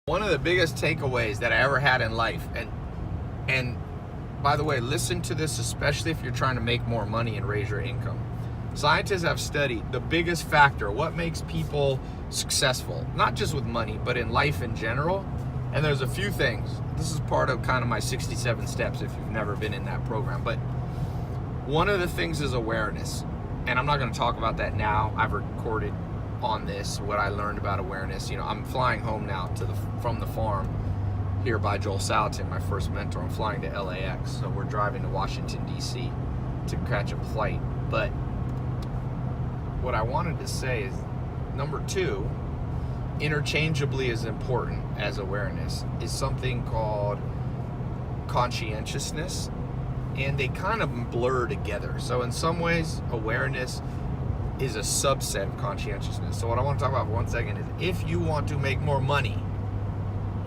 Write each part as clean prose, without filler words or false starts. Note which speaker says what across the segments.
Speaker 1: One of the biggest takeaways that I ever had in life, and by the way, listen to this, especially if you're trying to make more money and raise your income. Scientists have studied the biggest factor, what makes people successful, not just with money, but in life in general. And there's a few things. This is part of kind of my 67 steps if you've never been in that program. But one of the things is awareness. And I'm not going to talk about that now. I've recorded on this what I learned about awareness. I'm flying home now from the farm here by Joel Salatin, my first mentor. I'm flying to LAX, so we're driving to Washington DC to catch a flight. But what I wanted to say is, number two, interchangeably as important as awareness, is something called conscientiousness, and they kind of blur together. So in some ways, awareness is a subset of conscientiousness. So what I want to talk about for 1 second is, if you want to make more money,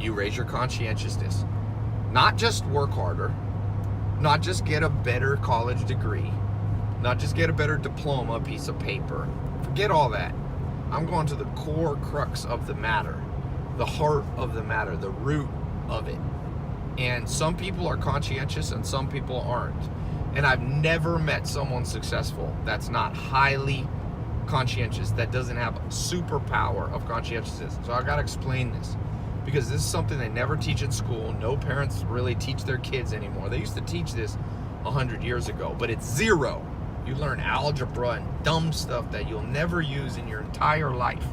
Speaker 1: you raise your conscientiousness. Not just work harder, not just get a better college degree, not just get a better diploma, a piece of paper. Forget all that. I'm going to the core crux of the matter, the heart of the matter, the root of it. And some people are conscientious and some people aren't. And I've never met someone successful that's not highly conscientious, that doesn't have superpower of conscientiousness. So I got to explain this, because this is something they never teach in school. No parents really teach their kids anymore. They used to teach this 100 years ago, but it's zero. You learn algebra and dumb stuff that you'll never use in your entire life.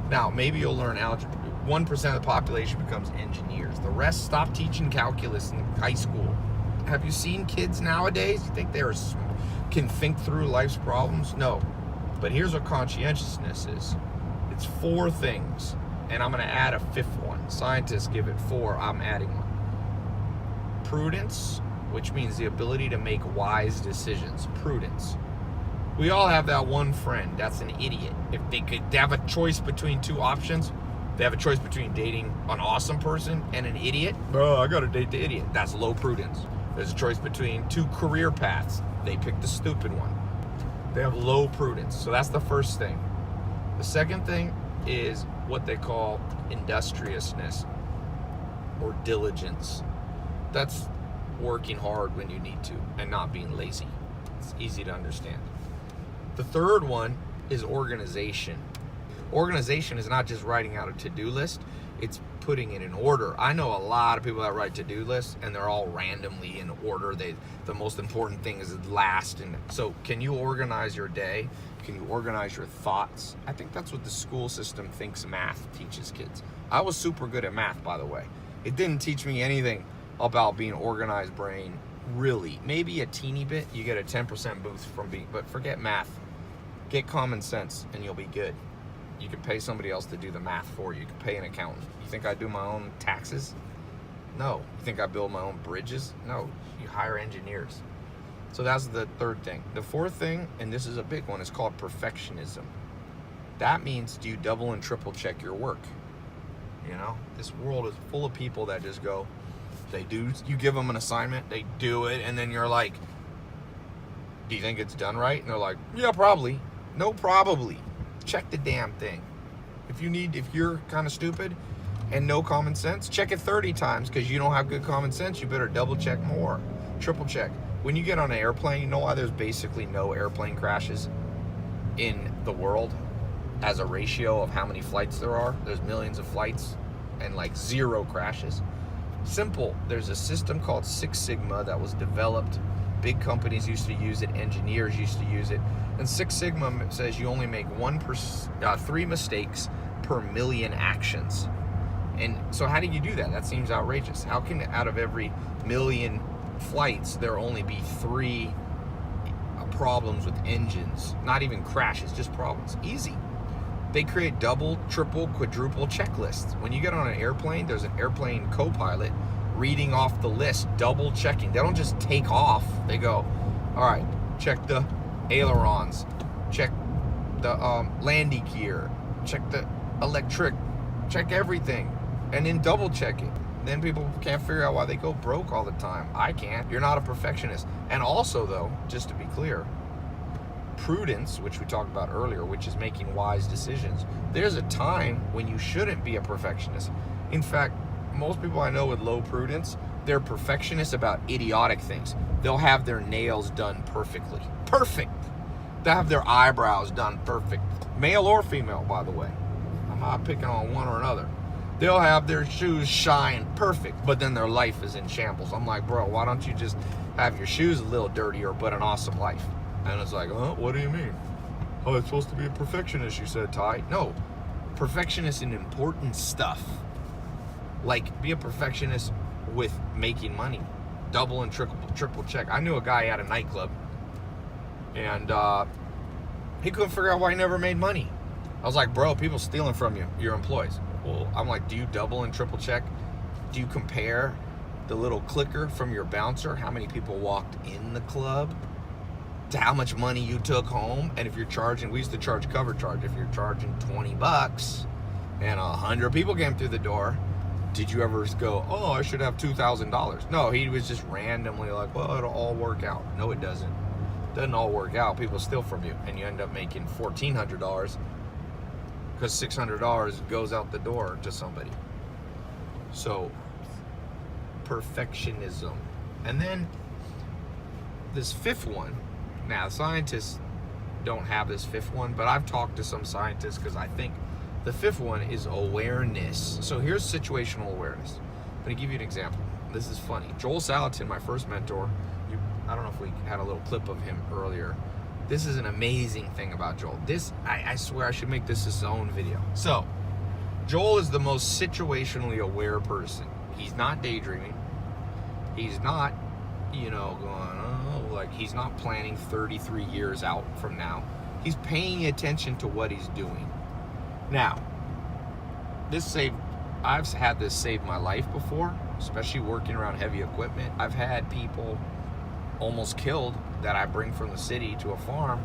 Speaker 1: Now, maybe you'll learn algebra. 1% of the population becomes engineers. The rest stop teaching calculus in high school. Have you seen kids nowadays? You think can think through life's problems? No. But here's what conscientiousness is. It's 4 things, and I'm going to add a 5th one. Scientists give it 4. I'm adding one. Prudence, which means the ability to make wise decisions. Prudence. We all have that one friend that's an idiot. If they could have a choice between 2 options, they have a choice between dating an awesome person and an idiot. Oh, I gotta date the idiot. That's low prudence. There's a choice between 2 career paths. They pick the stupid one. They have low prudence. So that's the first thing. The second thing is what they call industriousness or diligence. That's working hard when you need to and not being lazy. It's easy to understand. The third one is organization. Organization is not just writing out a to-do list, it's putting it in order. I know a lot of people that write to-do lists and they're all randomly in order. The most important thing is last. And so can you organize your day? Can you organize your thoughts? I think that's what the school system thinks math teaches kids. I was super good at math, by the way. It didn't teach me anything about being organized brain, really. Maybe a teeny bit. You get a 10% boost from but forget math. Get common sense and you'll be good. You can pay somebody else to do the math for you. You can pay an accountant. You think I do my own taxes? No. You think I build my own bridges? No. You hire engineers. So that's the third thing. The fourth thing, and this is a big one, is called perfectionism. That means, do you double and triple check your work? This world is full of people that just go, you give them an assignment, they do it, and then you're like, do you think it's done right? And they're like, yeah, probably. No, probably. Check the damn thing. If you're kind of stupid and no common sense, check it 30 times, because you don't have good common sense. You better double check more, triple check. When you get on an airplane, you know why there's basically no airplane crashes in the world as a ratio of how many flights there are? There's millions of flights and like 0 crashes. Simple. There's a system called Six Sigma that was developed. Big companies used to use it. Engineers used to use it. And Six Sigma says you only make 3 mistakes per million actions. And so how do you do that? That seems outrageous. How can out of every million flights there only be 3 problems with engines? Not even crashes, just problems. Easy. They create double, triple, quadruple checklists. When you get on an airplane, there's an airplane co-pilot reading off the list, double checking. They don't just take off. They go, all right, check the ailerons, check the landing gear, check the electric, check everything, and then double check it. Then people can't figure out why they go broke all the time. I can't. You're not a perfectionist. And also, though, just to be clear, prudence, which we talked about earlier, which is making wise decisions. There's a time when you shouldn't be a perfectionist. In fact, most people I know with low prudence, they're perfectionists about idiotic things. They'll have their nails done perfectly. Perfect. They'll have their eyebrows done perfect. Male or female, by the way. I'm not picking on one or another. They'll have their shoes shine perfect, but then their life is in shambles. I'm like, bro, why don't you just have your shoes a little dirtier, but an awesome life? And it's like, what do you mean? Oh, it's supposed to be a perfectionist, you said, Tai. No, perfectionist in important stuff. Like, be a perfectionist with making money. Double and triple check. I knew a guy at a nightclub, and he couldn't figure out why he never made money. I was like, bro, people stealing from you, your employees. Well, I'm like, do you double and triple check? Do you compare the little clicker from your bouncer, how many people walked in the club, to how much money you took home? And if you're charging, we used to charge cover charge. If you're charging $20 and 100 people came through the door, did you ever go, oh, I should have $2,000? No, he was just randomly like, well, it'll all work out. No, it doesn't. It doesn't all work out. People steal from you, and you end up making $1,400 because $600 goes out the door to somebody. So, perfectionism. And then this fifth one, now scientists don't have this fifth one, but I've talked to some scientists because I think the fifth one is awareness. So here's situational awareness. I'm going to give you an example. This is funny. Joel Salatin, my first mentor, I don't know if we had a little clip of him earlier. This is an amazing thing about Joel. This, I swear I should make this his own video. So, Joel is the most situationally aware person. He's not daydreaming. He's not, going, like he's not planning 33 years out from now. He's paying attention to what he's doing. Now, I've had this save my life before, especially working around heavy equipment. I've had people almost killed that I bring from the city to a farm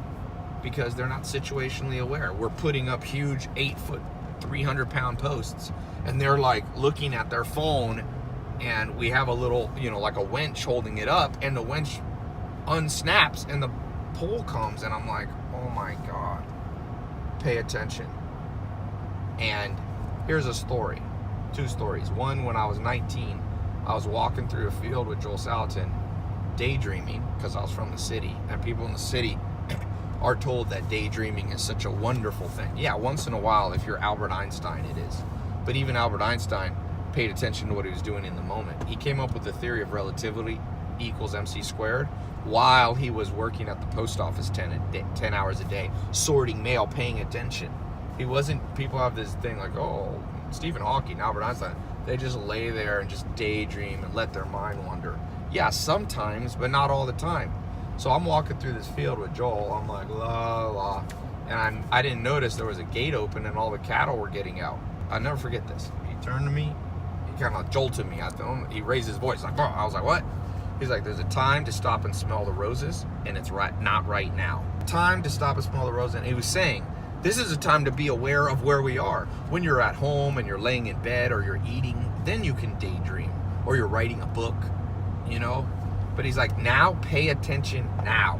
Speaker 1: because they're not situationally aware. We're putting up huge 8-foot, 300-pound posts, and they're like looking at their phone, and we have a little, like a winch holding it up, and the winch unsnaps and the pole comes, and I'm like, oh my God, pay attention. And here's a story, 2 stories. One, when I was 19, I was walking through a field with Joel Salatin, daydreaming, because I was from the city, and people in the city are told that daydreaming is such a wonderful thing. Yeah, once in a while, if you're Albert Einstein, it is. But even Albert Einstein paid attention to what he was doing in the moment. He came up with the theory of relativity equals MC squared while he was working at the post office 10 hours a day, sorting mail, paying attention. He wasn't, people have this thing like, oh, Stephen Hawking, Albert Einstein, they just lay there and just daydream and let their mind wander. Yeah, sometimes, but not all the time. So I'm walking through this field with Joel. I'm like, la, la. And I didn't notice there was a gate open and all the cattle were getting out. I'll never forget this. He turned to me. He kind of jolted me. He raised his voice. Like, oh. I was like, what? He's like, there's a time to stop and smell the roses, and it's not right now. Time to stop and smell the roses. And he was saying, this is a time to be aware of where we are. When you're at home and you're laying in bed or you're eating, then you can daydream. Or you're writing a book. But he's like, now pay attention now.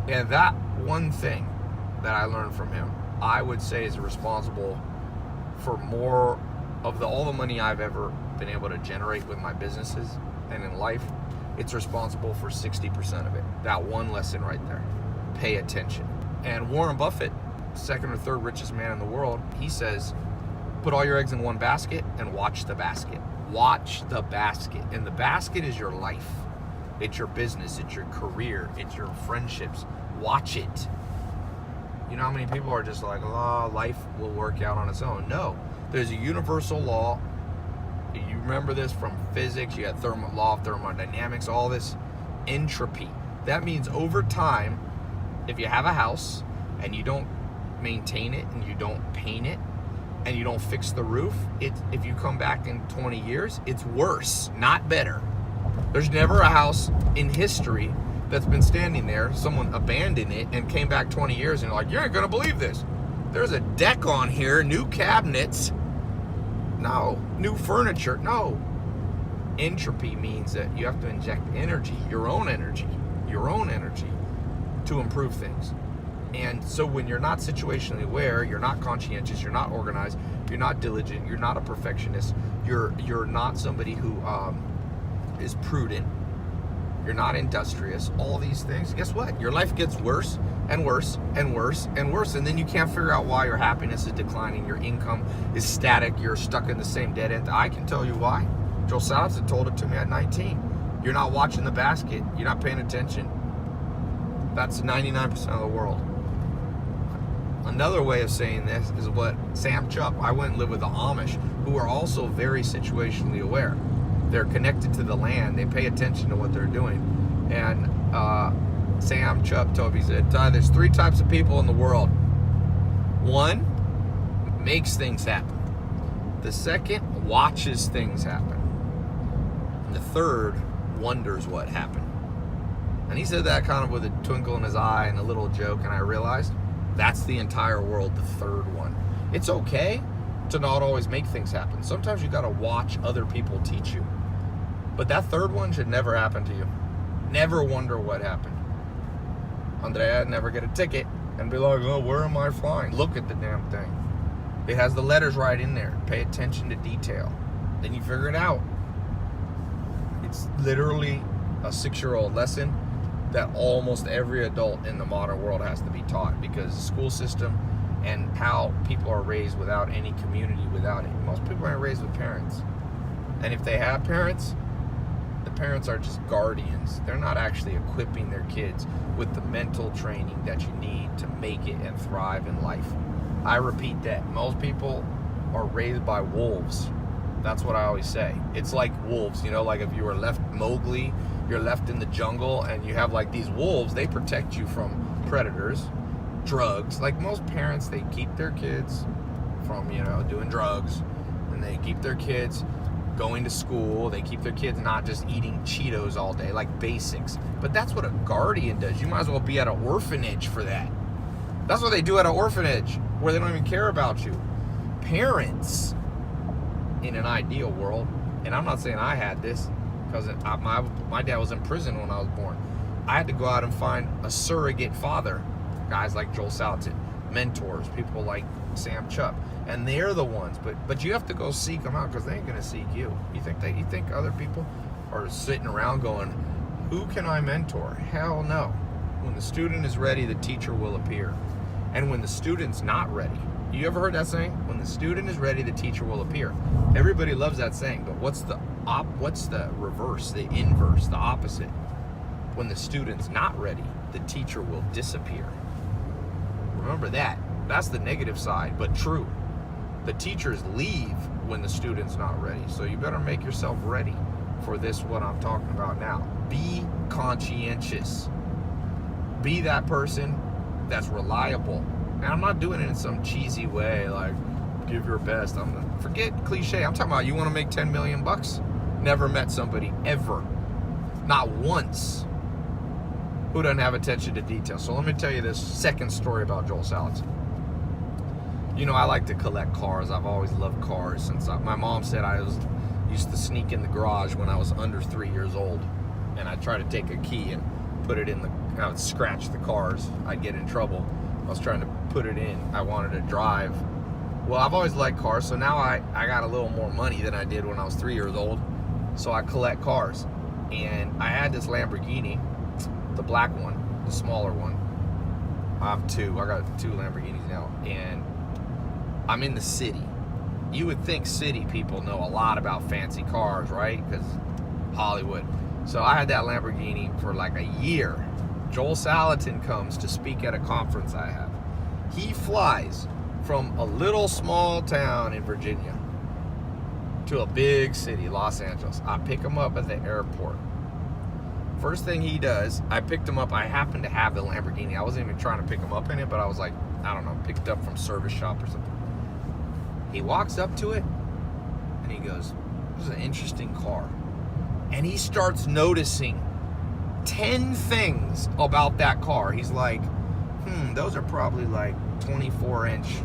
Speaker 1: And that one thing that I learned from him, I would say is responsible for more of all the money I've ever been able to generate with my businesses and in life. It's responsible for 60% of it. That one lesson right there. Pay attention. And Warren Buffett, second or third richest man in the world, he says, put all your eggs in one basket and watch the basket. Watch the basket. And the basket is your life. It's your business. It's your career. It's your friendships. Watch it. You know how many people are just like, oh, life will work out on its own? No. There's a universal law. You remember this from physics. You had law of thermodynamics, all this entropy. That means over time, if you have a house and you don't maintain it and you don't paint it, and you don't fix the roof, if you come back in 20 years, it's worse, not better. There's never a house in history that's been standing there, someone abandoned it and came back 20 years and you're like, you ain't gonna believe this. There's a deck on here, new cabinets. No. New furniture. No. Entropy means that you have to inject energy, your own energy, to improve things. And so when you're not situationally aware, you're not conscientious, you're not organized, you're not diligent, you're not a perfectionist, you're not somebody who is prudent, you're not industrious, all these things, guess what? Your life gets worse and worse and worse and worse, and then you can't figure out why your happiness is declining, your income is static, you're stuck in the same dead end. I can tell you why. Joel Salatin told it to me at 19. You're not watching the basket, you're not paying attention. That's 99% of the world. Another way of saying this is what Sam Chupp, I went and lived with the Amish, who are also very situationally aware. They're connected to the land. They pay attention to what they're doing. And Sam Chupp told me, he said, Ty, there's 3 types of people in the world. One makes things happen. The second watches things happen. And the third wonders what happened. And he said that kind of with a twinkle in his eye and a little joke, and I realized that's the entire world, the third one. It's okay to not always make things happen. Sometimes you gotta watch other people teach you. But that third one should never happen to you. Never wonder what happened. Andrea, never get a ticket and be like, oh, where am I flying? Look at the damn thing. It has the letters right in there. Pay attention to detail. Then you figure it out. It's literally a 6-year-old lesson that almost every adult in the modern world has to be taught, because the school system and how people are raised without any community, without it. Most people aren't raised with parents. And if they have parents, the parents are just guardians. They're not actually equipping their kids with the mental training that you need to make it and thrive in life. I repeat that. Most people are raised by wolves. That's what I always say. It's like wolves, you know, like if you were left Mowgli, you're left in the jungle and you have like these wolves, they protect you from predators, drugs. Like most parents, they keep their kids from, you know, doing drugs, and they keep their kids going to school. They keep their kids not just eating Cheetos all day, like basics. But that's what a guardian does. You might as well be at an orphanage for that. That's what they do at an orphanage, where they don't even care about you. Parents, in an ideal world, and I'm not saying I had this, because my dad was in prison when I was born. I had to go out and find a surrogate father, guys like Joel Salatin, mentors, people like Sam Chupp, and they're the ones. But you have to go seek them out, because they ain't gonna seek you. You think other people are sitting around going, "Who can I mentor?" Hell no. When the student is ready, the teacher will appear. And when the student's not ready, you ever heard that saying? When the student is ready, the teacher will appear. Everybody loves that saying, but what's the reverse, the inverse, the opposite? When the student's not ready, the teacher will disappear. Remember that. That's the negative side, but true. The teachers leave when the student's not ready. So you better make yourself ready for this, what I'm talking about now. Be conscientious. Be that person that's reliable. And I'm not doing it in some cheesy way, like give your best. Forget cliche. I'm talking about, you want to make 10 million bucks? Never met somebody ever, not once, who doesn't have attention to detail. So let me tell you this second story about Joel Salatin. You know, I like to collect cars. I've always loved cars since my mom said used to sneak in the garage when I was under 3 years old, and I'd try to take a key and put it in I would scratch the cars. I'd get in trouble. I was trying to put it in. I wanted to drive. Well, I've always liked cars, so now I got a little more money than I did when I was 3 years old. So I collect cars. And I had this Lamborghini, the black one, the smaller one. I have 2. I got 2 Lamborghinis now. And I'm in the city. You would think city people know a lot about fancy cars, right? Because Hollywood. So I had that Lamborghini for like a year. Joel Salatin comes to speak at a conference I have. He flies from a little small town in Virginia to a big city, Los Angeles. I pick him up at the airport. First thing he does, I picked him up. I happened to have the Lamborghini. I wasn't even trying to pick him up in it, but I was like, I don't know, picked up from service shop or something. He walks up to it and he goes, "This is an interesting car." And he starts noticing 10 things about that car. He's like, those are probably like 24-inch,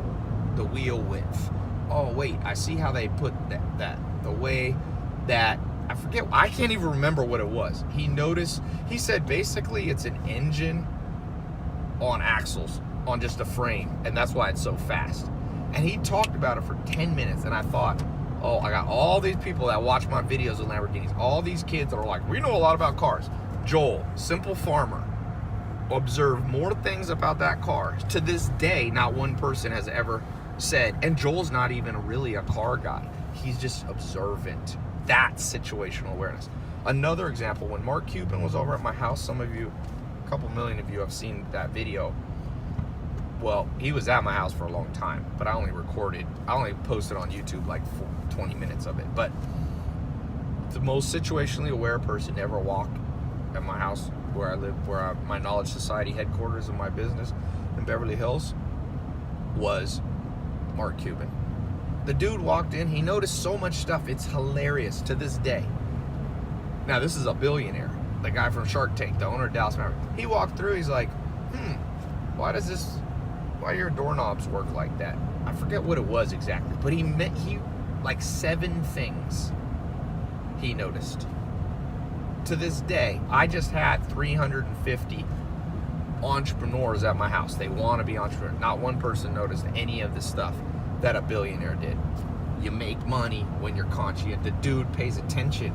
Speaker 1: the wheel width. Oh, wait, I see how they put that the way that, I can't even remember what it was. He noticed, he said basically it's an engine on axles. on just a frame, and that's why it's so fast. And he talked about it for 10 minutes, and I thought, oh, I got all these people that watch my videos of Lamborghinis, all these kids that are like, we know a lot about cars. Joel, simple farmer, observed more things about that car. To this day, not one person has ever said, and Joel's not even really a car guy. He's just observant. That's situational awareness. Another example, when Mark Cuban was over at my house, some of you, a couple million of you have seen that video. Well, he was at my house for a long time, but I only posted on YouTube like 20 minutes of it. But the most situationally aware person to ever walk at my house where I live, my Knowledge Society headquarters of my business in Beverly Hills, was Mark Cuban. The dude walked in, he noticed so much stuff, it's hilarious to this day. Now, this is a billionaire, the guy from Shark Tank, the owner of Dallas Mavericks. He walked through, he's like, why do your doorknobs work like that? I forget what it was exactly, but he like 7 things he noticed. To this day, I just had 350 entrepreneurs at my house. They want to be entrepreneurs. Not one person noticed any of the stuff that a billionaire did. You make money when you're conscious. The dude pays attention.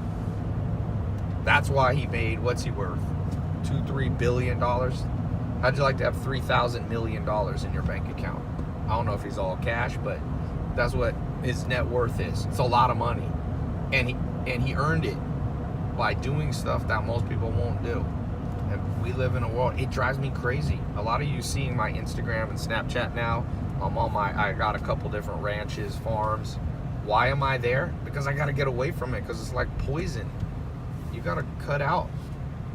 Speaker 1: That's why he made, what's he worth? $2-3 billion? How'd you like to have $3,000 million in your bank account? I don't know if he's all cash, but that's what his net worth is. It's a lot of money. And he earned it by doing stuff that most people won't do. And we live in a world, it drives me crazy. A lot of you seeing my Instagram and Snapchat now. I got a couple different ranches, farms. Why am I there? Because I got to get away from it, because it's like poison. You got to cut out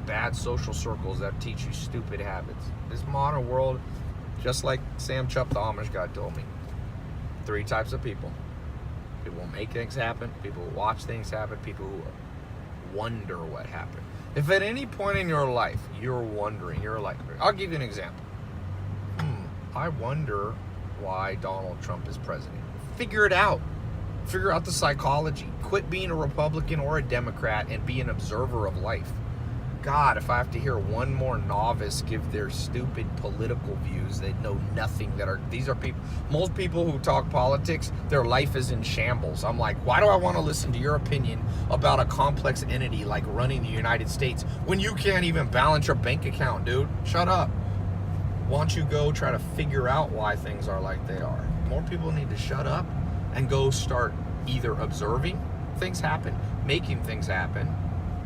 Speaker 1: bad social circles that teach you stupid habits. This modern world, just like Sam Chupp, the Amish guy, told me, 3 types of people. People who make things happen, people who watch things happen, people who wonder what happened. If at any point in your life you're wondering, you're like, I'll give you an example. I wonder why Donald Trump is president. Figure it out. Figure out the psychology. Quit being a Republican or a Democrat and be an observer of life. God, if I have to hear one more novice give their stupid political views, they know nothing. These are people, most people who talk politics, their life is in shambles. I'm like, why do I want to listen to your opinion about a complex entity like running the United States when you can't even balance your bank account, dude? Shut up. Why don't you go try to figure out why things are like they are? More people need to shut up and go start either observing things happen, making things happen,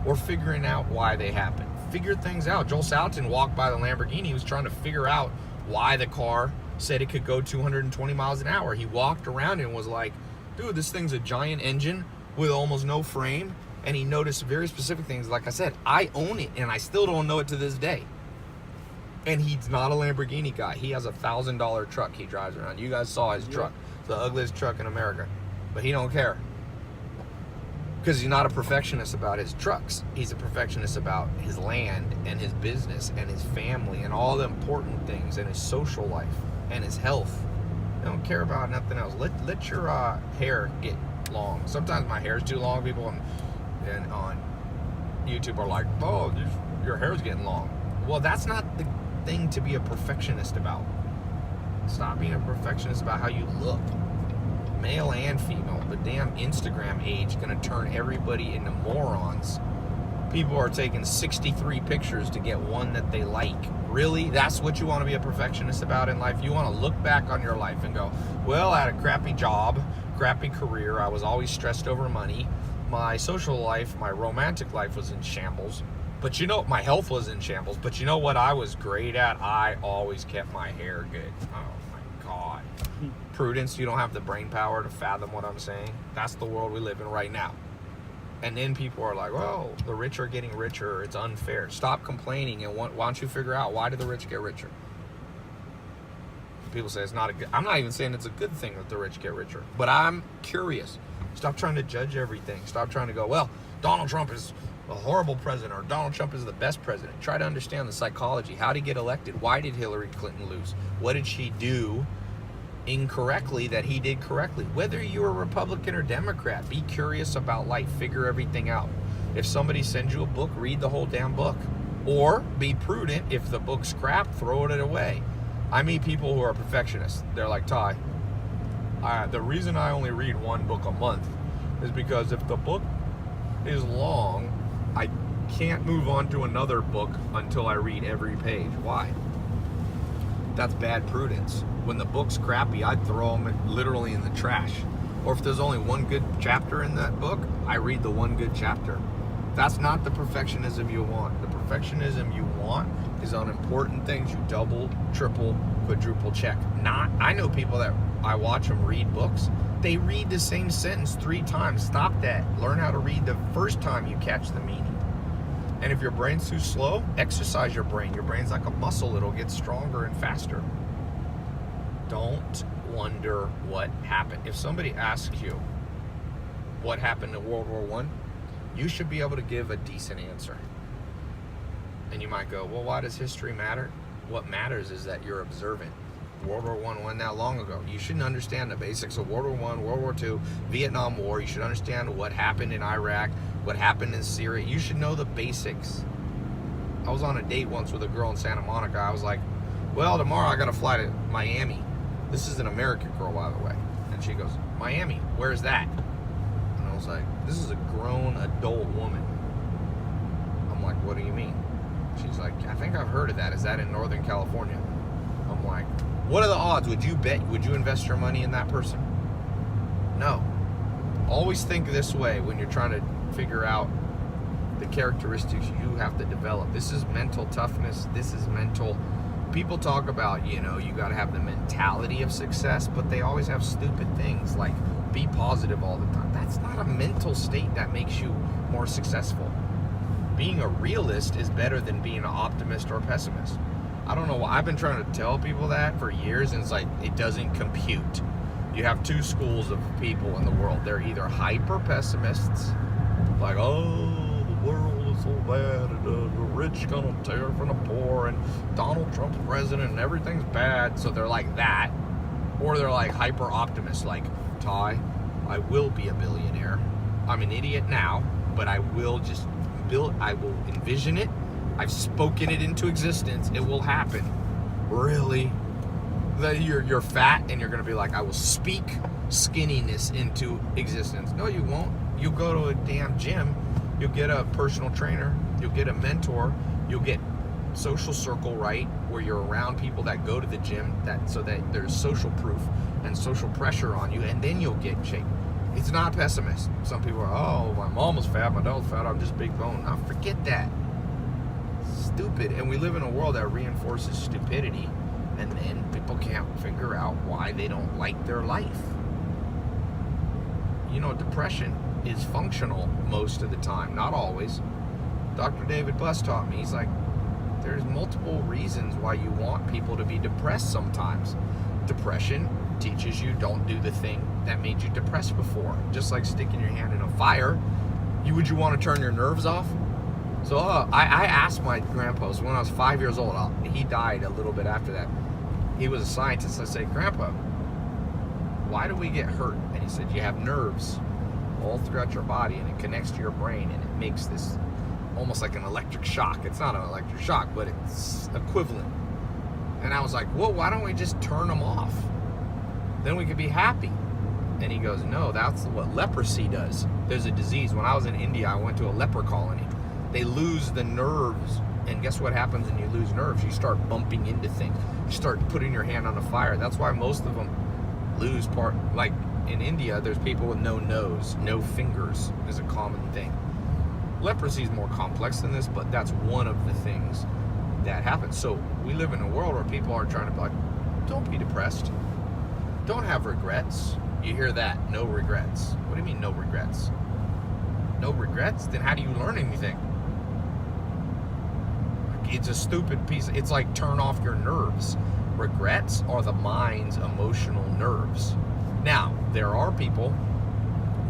Speaker 1: or figuring out why they happen. Figure things out. Joel Salatin walked by the Lamborghini. He was trying to figure out why the car said it could go 220 miles an hour. He walked around and was like, dude, this thing's a giant engine with almost no frame. And he noticed very specific things. Like I said, I own it, and I still don't know it to this day. And he's not a Lamborghini guy. He has a $1,000 truck he drives around. You guys saw his truck. It's the ugliest truck in America. But he don't care. Because he's not a perfectionist about his trucks. He's a perfectionist about his land and his business and his family and all the important things and his social life and his health. They don't care about nothing else. Let your hair get long. Sometimes my hair's too long. People on YouTube are like, oh, your hair's getting long. Well, that's not the thing to be a perfectionist about. Stop being a perfectionist about how you look. Male and female. The damn Instagram age gonna turn everybody into morons. People are taking 63 pictures to get one that they like. Really? That's what you want to be a perfectionist about in life? You want to look back on your life and go, well, I had a crappy job, crappy career, I was always stressed over money, my social life, my romantic life was in shambles, but you know, my health was in shambles, but you know what I was great at? I always kept my hair good. Oh my God. Prudence, you don't have the brain power to fathom what I'm saying. That's the world we live in right now. And then people are like, well, the rich are getting richer, it's unfair. Stop complaining, and why don't you figure out, why do the rich get richer? People say it's not a good, I'm not even saying it's a good thing that the rich get richer, but I'm curious. Stop trying to judge everything. Stop trying to go, well, Donald Trump is a horrible president, or Donald Trump is the best president. Try to understand the psychology. How did he get elected? Why did Hillary Clinton lose? What did she do incorrectly that he did correctly? Whether you're a Republican or Democrat, be curious about life. Figure everything out. If somebody sends you a book, read the whole damn book. Or be prudent. If the book's crap, throw it away. I meet people who are perfectionists. They're like, Tai, the reason I only read one book a month is because if the book is long, I can't move on to another book until I read every page. Why? That's bad prudence. When the book's crappy, I'd throw them literally in the trash. Or if there's only one good chapter in that book, I read the one good chapter. That's not the perfectionism you want. The perfectionism you want is on important things you double, triple, quadruple check. I know people that I watch them read books. They read the same sentence 3 times. Stop that. Learn how to read the first time you catch the meaning. And if your brain's too slow, exercise your brain. Your brain's like a muscle. It'll get stronger and faster. Don't wonder what happened. If somebody asks you what happened in World War I, you should be able to give a decent answer. And you might go, well, why does history matter? What matters is that you're observant. World War I wasn't that long ago. You shouldn't understand the basics of World War I, World War II, Vietnam War. You should understand what happened in Iraq, what happened in Syria. You should know the basics. I was on a date once with a girl in Santa Monica. I was like, well, tomorrow I got to fly to Miami. This is an American girl, by the way. And she goes, Miami, where's that? And I was like, this is a grown adult woman. I'm like, what do you mean? She's like, I think I've heard of that. Is that in Northern California? I'm like, what are the odds? Would you invest your money in that person? No. Always think this way when you're trying to figure out the characteristics you have to develop. This is mental toughness. This is mental. People talk about, you got to have the mentality of success, but they always have stupid things like be positive all the time. That's not a mental state that makes you more successful. Being a realist is better than being an optimist or a pessimist. I don't know why. I've been trying to tell people that for years, and it's like, it doesn't compute. You have 2 schools of people in the world. They're either hyper pessimists, like, oh, the world is so bad, and the rich gonna tear from the poor, and Donald Trump's president, and everything's bad, so they're like that. Or they're like hyper optimists, like, Tai, I will be a billionaire. I'm an idiot now, but I will envision it. I've spoken it into existence. It will happen. Really? You're fat and you're going to be like, I will speak skinniness into existence. No, you won't. You'll go to a damn gym. You'll get a personal trainer. You'll get a mentor. You'll get social circle right, where you're around people that go to the gym, so that there's social proof and social pressure on you, and then you'll get in shape. It's not pessimist. Some people are, oh, my mom was fat, my dad was fat, I'm just big bone. Now forget that. Stupid. And we live in a world that reinforces stupidity, and then people can't figure out why they don't like their life. Depression is functional most of the time, not always. Dr. David Buss taught me, he's like, there's multiple reasons why you want people to be depressed sometimes. Depression teaches you don't do the thing that made you depressed before. Just like sticking your hand in a fire, would you want to turn your nerves off? So I asked my grandpa, so when I was 5 years old, he died a little bit after that. He was a scientist. I said, Grandpa, why do we get hurt? And he said, you have nerves all throughout your body, and it connects to your brain, and it makes this almost like an electric shock. It's not an electric shock, but it's equivalent. And I was like, well, why don't we just turn them off? Then we could be happy. And he goes, no, that's what leprosy does. There's a disease. When I was in India, I went to a leper colony. They lose the nerves. And guess what happens when you lose nerves? You start bumping into things. You start putting your hand on the fire. That's why most of them lose part. Like in India, there's people with no nose, no fingers is a common thing. Leprosy is more complex than this, but that's one of the things that happens. So we live in a world where people are trying to be like, don't be depressed. Don't have regrets. You hear that, no regrets. What do you mean no regrets? No regrets? Then how do you learn anything? It's a stupid piece. It's like turn off your nerves. Regrets are the mind's emotional nerves. Now, there are people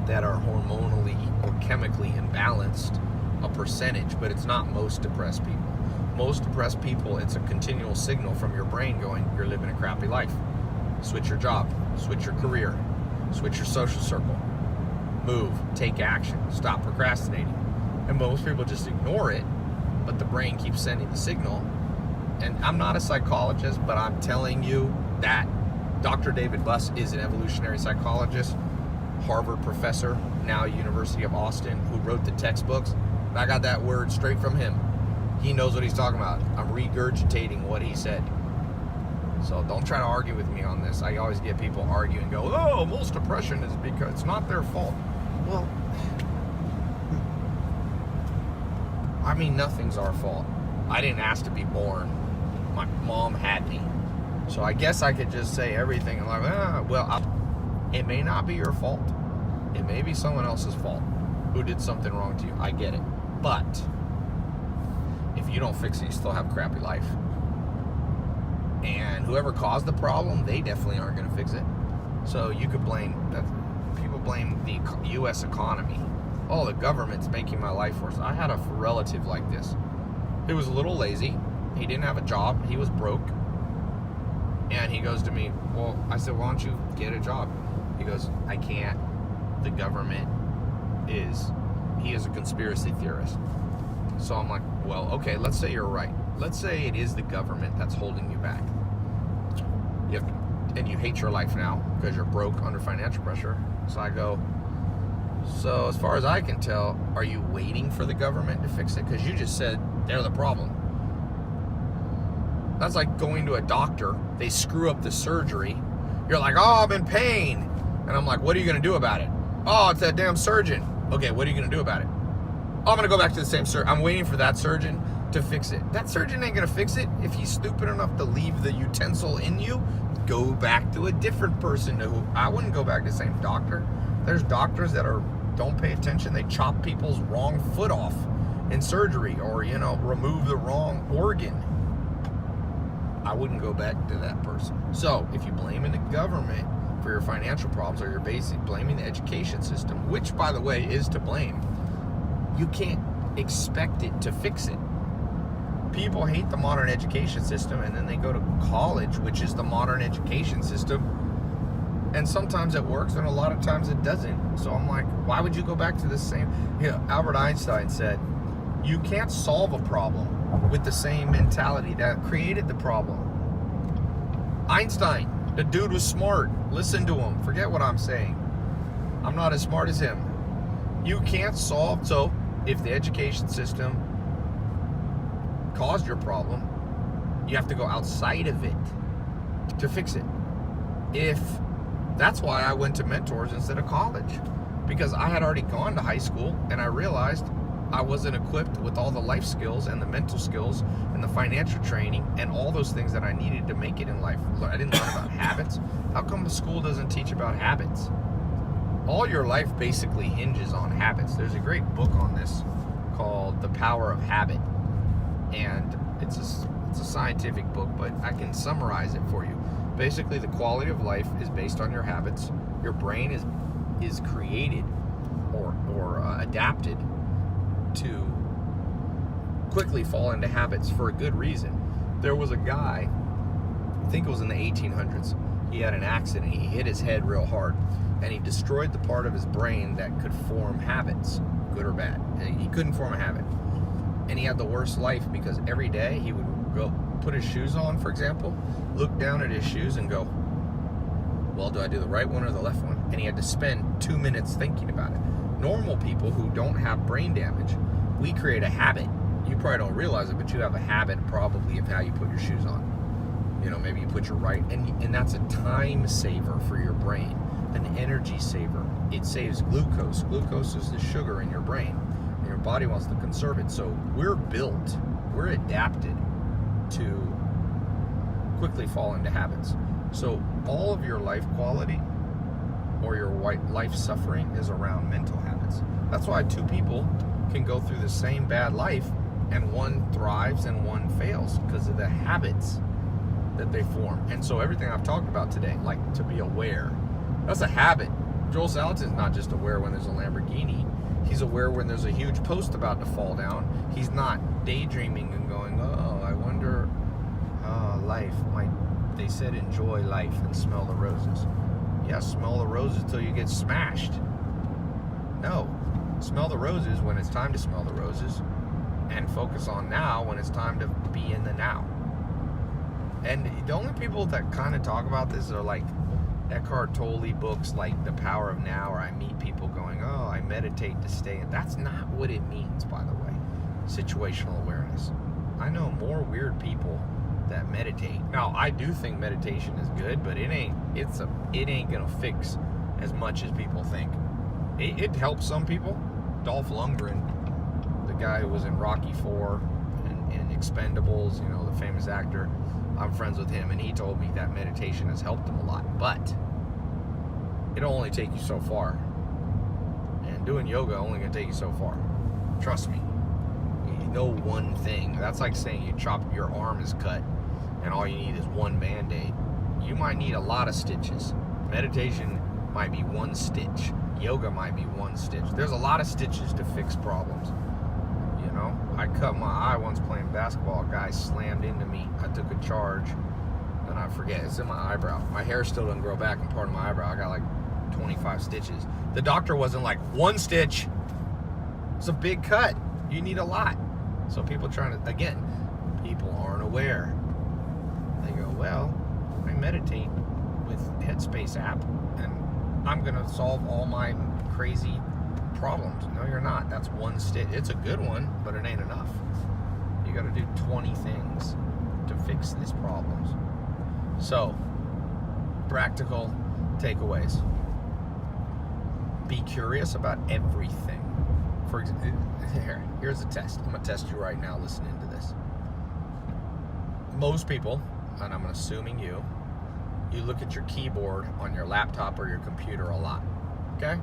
Speaker 1: that are hormonally or chemically imbalanced, a percentage, but it's not most depressed people. Most depressed people, it's a continual signal from your brain going, you're living a crappy life. Switch your job, switch your career, switch your social circle, move, take action, stop procrastinating. And most people just ignore it, but the brain keeps sending the signal, and I'm not a psychologist, but I'm telling you that Dr. David Buss is an evolutionary psychologist, Harvard professor, now University of Austin, who wrote the textbooks. I got that word straight from him. He knows what he's talking about. I'm regurgitating what he said. So don't try to argue with me on this. I always get people argue and go, oh, most depression is because it's not their fault. Well, I mean, nothing's our fault. I didn't ask to be born. My mom had me. So I guess I could just say everything and it may not be your fault. It may be someone else's fault who did something wrong to you. I get it. But if you don't fix it, you still have a crappy life. And whoever caused the problem, they definitely aren't going to fix it. So you could people blame the U.S. economy. Oh, the government's making my life worse. I had a relative like this. He was a little lazy. He didn't have a job. He was broke. And he goes to me, well, I said, why don't you get a job? He goes, I can't. The government he is a conspiracy theorist. So I'm like, well, okay, let's say you're right. Let's say it is the government that's holding you back. And you hate your life now because you're broke under financial pressure. So I go, so as far as I can tell, are you waiting for the government to fix it? Because you just said they're the problem. That's like going to a doctor. They screw up the surgery. You're like, oh, I'm in pain. And I'm like, what are you going to do about it? Oh, it's that damn surgeon. Okay, what are you going to do about it? Oh, I'm going to go back to the same surgeon. I'm waiting for that surgeon to fix it. That surgeon ain't going to fix it. If he's stupid enough to leave the utensil in you, go back to a different person. I wouldn't go back to the same doctor. There's doctors that don't pay attention. They chop people's wrong foot off in surgery or, remove the wrong organ. I wouldn't go back to that person. So if you're blaming the government for your financial problems, or you're basically blaming the education system, which, by the way, is to blame, you can't expect it to fix it. People hate the modern education system, and then they go to college, which is the modern education system, and sometimes it works, and a lot of times it doesn't. So I'm like, why would you go back to the same? Albert Einstein said, you can't solve a problem with the same mentality that created the problem. Einstein, the dude was smart. Listen to him. Forget what I'm saying. I'm not as smart as him. You can't solve. So if the education system caused your problem, you have to go outside of it to fix it. That's why I went to mentors instead of college, because I had already gone to high school and I realized I wasn't equipped with all the life skills and the mental skills and the financial training and all those things that I needed to make it in life. I didn't learn about habits. How come the school doesn't teach about habits? All your life basically hinges on habits. There's a great book on this called The Power of Habit. And it's a scientific book, but I can summarize it for you. Basically, the quality of life is based on your habits. Your brain is created or adapted to quickly fall into habits for a good reason. There was a guy, I think it was in the 1800s, he had an accident. He hit his head real hard, and he destroyed the part of his brain that could form habits, good or bad. He couldn't form a habit. And he had the worst life because every day he would go put his shoes on, for example, look down at his shoes and go, well, do I do the right one or the left one? And he had to spend 2 minutes thinking about it. Normal people who don't have brain damage, we create a habit. You probably don't realize it, but you have a habit probably of how you put your shoes on. Maybe you put your right, and that's a time saver for your brain, an energy saver. It saves glucose. Glucose is the sugar in your brain, and your body wants to conserve it. So we're adapted to quickly fall into habits. So all of your life quality or your life suffering is around mental habits. That's why two people can go through the same bad life and one thrives and one fails because of the habits that they form. And so everything I've talked about today, like to be aware, that's a habit. Joel Salatin's not just aware when there's a Lamborghini. He's aware when there's a huge post about to fall down. He's not daydreaming and going, oh, I wonder, life. They said enjoy life and smell the roses. Yeah, smell the roses till you get smashed. No, smell the roses when it's time to smell the roses, and focus on now when it's time to be in the now. And the only people that kind of talk about this are like Eckhart Tolle books like The Power of Now, or I meet people going, oh, I meditate to stay in. That's not what it means, by the way. Situational awareness. I know more weird people that meditate. Now, I do think meditation is good, but it ain't gonna fix as much as people think. It helps some people. Dolph Lundgren, the guy who was in Rocky IV and Expendables, you know, the famous actor, I'm friends with him, and he told me that meditation has helped him a lot, but it'll only take you so far. And doing yoga only gonna take you so far. Trust me. You know one thing. That's like saying your arm is cut and all you need is one Band-Aid. You might need a lot of stitches. Meditation might be one stitch. Yoga might be one stitch. There's a lot of stitches to fix problems. You know, I cut my eye once playing basketball. A guy slammed into me. I took a charge, and I forget, it's in my eyebrow. My hair still doesn't grow back in part of my eyebrow. I got like 25 stitches. The doctor wasn't like, one stitch. It's a big cut. You need a lot. So people people aren't aware. They go, well, I meditate with Headspace app, and I'm gonna solve all my crazy problems. No, you're not. That's one stitch. It's a good one, but it ain't enough. You got to do 20 things to fix these problems. So, practical takeaways. Be curious about everything. For example, here's a test. I'm gonna test you right now listening to this. Most people, and I'm assuming you look at your keyboard on your laptop or your computer a lot. Okay?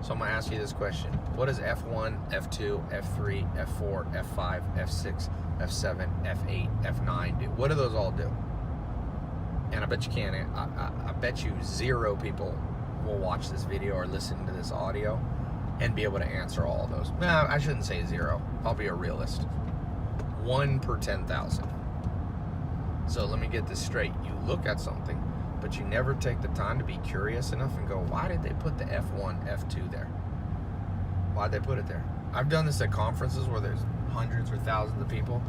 Speaker 1: So I'm going to ask you this question. What does F1, F2, F3, F4, F5, F6, F7, F8, F9 do? What do those all do? And I bet you can't. I bet you 0 people will watch this video or listen to this audio and be able to answer all of those. Nah, I shouldn't say 0. I'll be a realist. 1 per 10,000. So let me get this straight. You look at something, but you never take the time to be curious enough and go, why did they put the F1, F2 there? Why'd they put it there? I've done this at conferences where there's hundreds or thousands of people,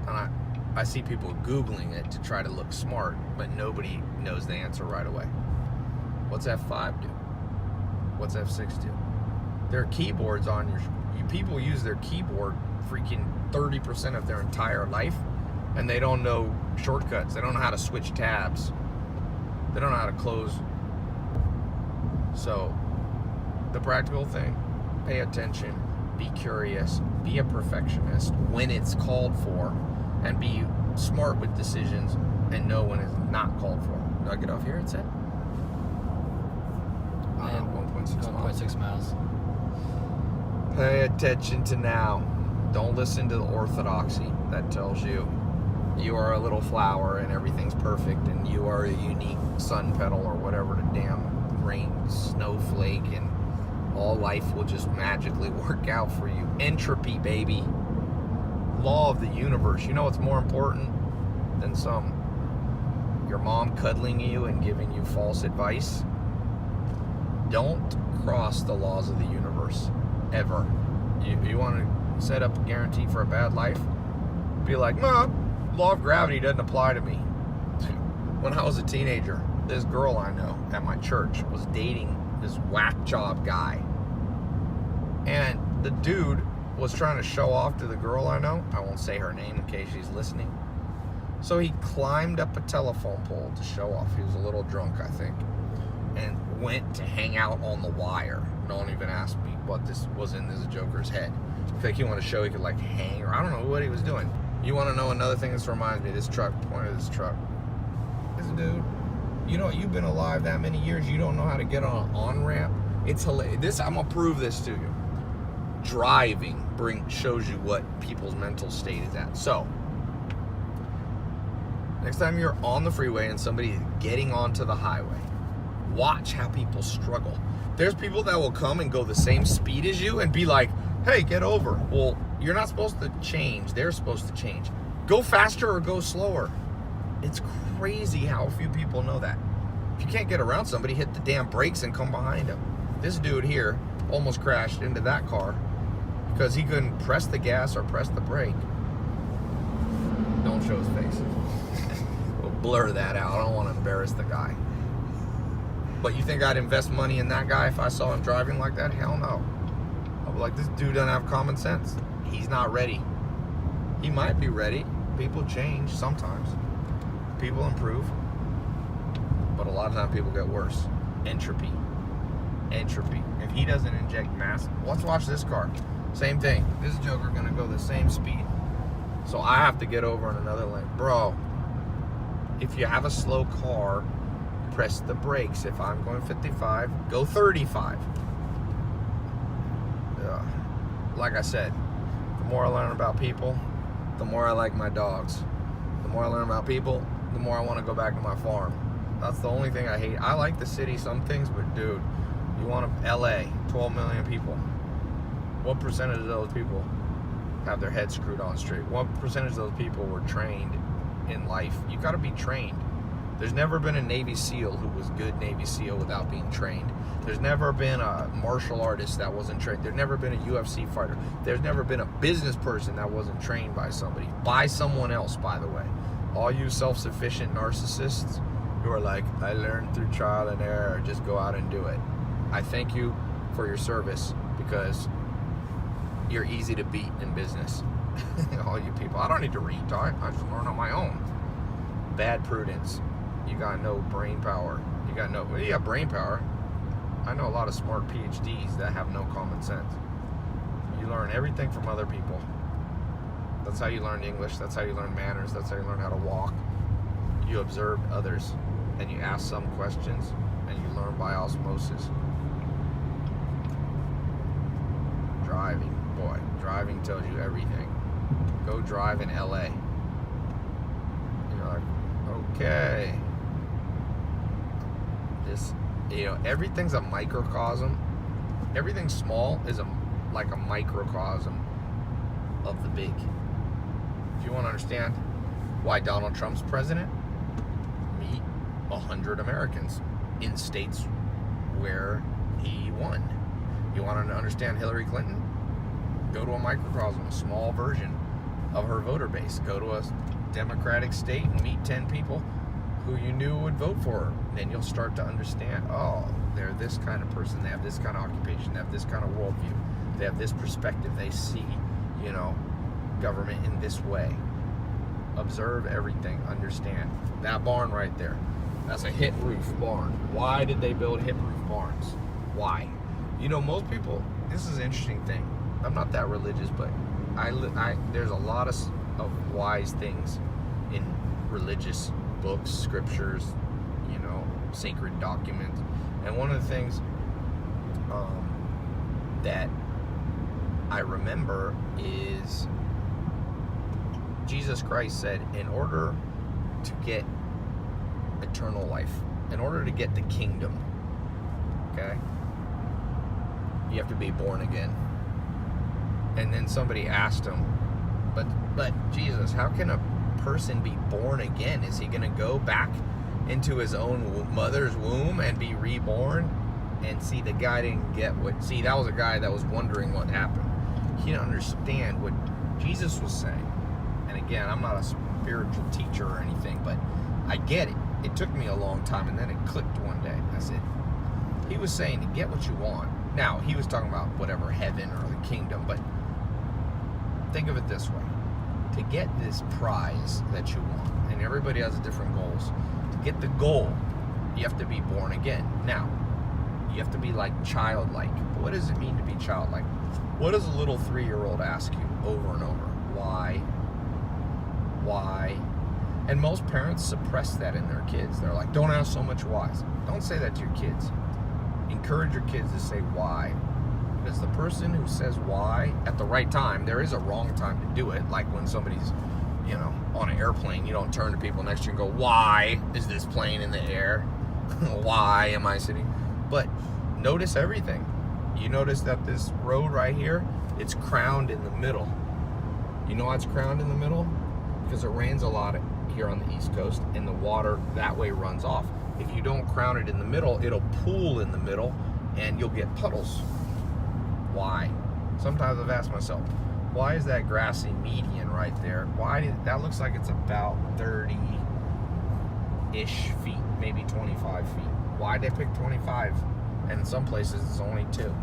Speaker 1: and I see people Googling it to try to look smart, but nobody knows the answer right away. What's F5 do? What's F6 do? There are keyboards on people use their keyboard freaking 30% of their entire life, and they don't know shortcuts. They don't know how to switch tabs. They don't know how to close. So, the practical thing, pay attention, be curious, be a perfectionist when it's called for, and be smart with decisions and know when it's not called for. Did I get off here, it said? 1.6 miles. Pay attention to now. Don't listen to the orthodoxy that tells you you are a little flower and everything's perfect and you are a unique sun petal or whatever the damn rain snowflake and all life will just magically work out for you. Entropy, baby. Law of the universe. You know what's more important than your mom cuddling you and giving you false advice? Don't cross the laws of the universe. Ever. You want to set up a guarantee for a bad life? Be like, Mom, law of gravity doesn't apply to me. When I was a teenager, this girl I know at my church was dating this whack job guy. And the dude was trying to show off to the girl I know. I won't say her name in case she's listening. So he climbed up a telephone pole to show off. He was a little drunk, I think, and went to hang out on the wire. No one even asked me what this was in this joker's head. I think he wanted to show he could like hang, or I don't know what he was doing. You want to know another thing that reminds me of this truck? Point of this truck. This dude, you know, you've been alive that many years, you don't know how to get on an on-ramp. It's hilarious. I'm gonna prove this to you. Driving shows you what people's mental state is at. So, next time you're on the freeway and somebody's getting onto the highway, watch how people struggle. There's people that will come and go the same speed as you and be like, hey, get over. Well, you're not supposed to change. They're supposed to change. Go faster or go slower. It's crazy how few people know that. If you can't get around somebody, hit the damn brakes and come behind them. This dude here almost crashed into that car because he couldn't press the gas or press the brake. Don't show his face. blur that out. I don't want to embarrass the guy. But you think I'd invest money in that guy if I saw him driving like that? Hell no. I'd be like, this dude doesn't have common sense. He's not ready. He might be ready. People change sometimes. People improve. But a lot of times people get worse. Entropy. If he doesn't inject mass, let's watch this car. Same thing. This joker gonna go the same speed. So I have to get over in another lane. Bro, if you have a slow car, press the brakes. If I'm going 55, go 35. Like I said, the more I learn about people, the more I like my dogs. The more I learn about people, the more I want to go back to my farm. That's the only thing I hate. I like the city, some things, but dude, you want to, LA, 12 million people. What percentage of those people have their heads screwed on straight? What percentage of those people were trained in life? You got to be trained. There's never been a Navy SEAL who was good Navy SEAL without being trained. There's never been a martial artist that wasn't trained. There's never been a UFC fighter. There's never been a business person that wasn't trained by somebody. By someone else, by the way. All you self-sufficient narcissists who are like, I learned through trial and error, just go out and do it. I thank you for your service because you're easy to beat in business. All you people. I don't need to read, I just learn on my own. Bad prudence. You got no brain power. You got brain power. I know a lot of smart PhDs that have no common sense. You learn everything from other people. That's how you learn English. That's how you learn manners. That's how you learn how to walk. You observe others and you ask some questions and you learn by osmosis. Driving, boy, driving tells you everything. Go drive in LA. You're like, okay. This, everything's a microcosm. Everything small is like a microcosm of the big. If you want to understand why Donald Trump's president, meet 100 Americans in states where he won. You want to understand Hillary Clinton? Go to a microcosm, a small version of her voter base. Go to a Democratic state and meet 10 people who you knew would vote for her. Then you'll start to understand, oh, they're this kind of person. They have this kind of occupation. They have this kind of worldview. They have this perspective. They see, government in this way. Observe everything. Understand. That barn right there, that's a hit roof barn. Why did they build hit roof barns? Why? Most people, this is an interesting thing. I'm not that religious, but there's a lot of wise things in religious books, scriptures, sacred documents. And one of the things that I remember is Jesus Christ said, in order to get eternal life, in order to get the kingdom, okay, you have to be born again. And then somebody asked him, but Jesus, how can a person be born again? Is he going to go back into his own mother's womb and be reborn? And see, the guy didn't get that was a guy that was wondering what happened. He didn't understand what Jesus was saying. And again, I'm not a spiritual teacher or anything, but I get it. It took me a long time, and then it clicked one day. I said, he was saying to get what you want. Now, he was talking about whatever, heaven or the kingdom, but think of it this way. To get this prize that you want, and everybody has different goals, to get the goal, you have to be born again. Now, you have to be like childlike. What does it mean to be childlike? What does a little 3-year-old ask you over and over? Why? And most parents suppress that in their kids. They're like, don't ask so much whys. Don't say that to your kids. Encourage your kids to say why. Because the person who says why at the right time, there is a wrong time to do it. Like when somebody's, on an airplane, you don't turn to people next to you and go, why is this plane in the air? Why am I sitting? But notice everything. You notice that this road right here, it's crowned in the middle. You know why it's crowned in the middle? Because it rains a lot here on the East Coast, and the water that way runs off. If you don't crown it in the middle, it'll pool in the middle, and you'll get puddles. Why? Sometimes I've asked myself, why is that grassy median right there? That looks like it's about 30 25-ish feet, maybe 25 feet. Why'd they pick 25? And in some places it's only 2.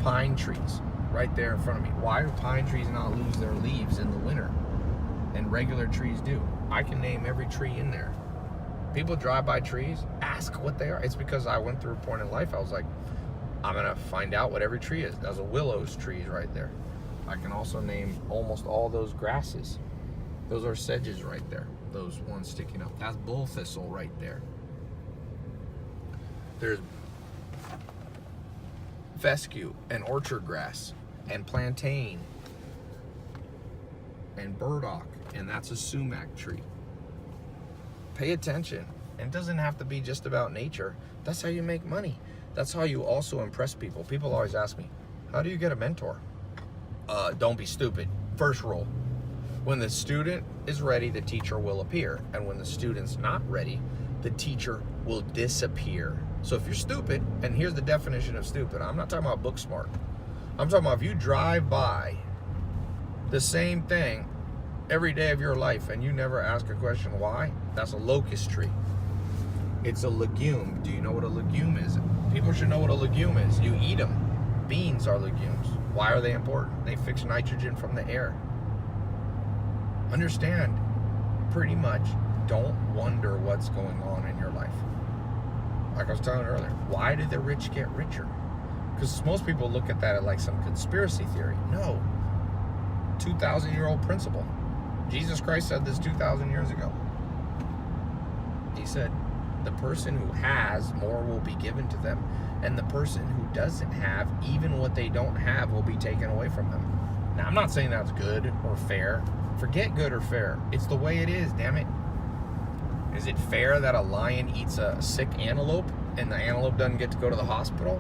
Speaker 1: Pine trees right there in front of me. Why do pine trees not lose their leaves in the winter? And regular trees do. I can name every tree in there. People drive by trees, ask what they are. It's because I went through a point in life, I was like, I'm gonna find out what every tree is. There's a willow's trees right there. I can also name almost all those grasses. Those are sedges right there. Those ones sticking up. That's bull thistle right there. There's fescue and orchard grass and plantain and burdock, and that's a sumac tree. Pay attention. And it doesn't have to be just about nature. That's how you make money. That's how you also impress people. People always ask me, how do you get a mentor? Don't be stupid. First rule. When the student is ready, the teacher will appear. And when the student's not ready, the teacher will disappear. So if you're stupid, and here's the definition of stupid. I'm not talking about book smart. I'm talking about if you drive by the same thing every day of your life and you never ask a question why, that's a locust tree. It's a legume. Do you know what a legume is? People should know what a legume is. You eat them. Beans are legumes. Why are they important? They fix nitrogen from the air. Understand, pretty much, don't wonder what's going on in your life. Like I was telling earlier, why did the rich get richer? Because most people look at that as like some conspiracy theory. No. 2,000-year-old principle. Jesus Christ said this 2,000 years ago. He said, the person who has, more will be given to them. And the person who doesn't have, even what they don't have, will be taken away from them. Now, I'm not saying that's good or fair. Forget good or fair. It's the way it is, damn it. Is it fair that a lion eats a sick antelope and the antelope doesn't get to go to the hospital?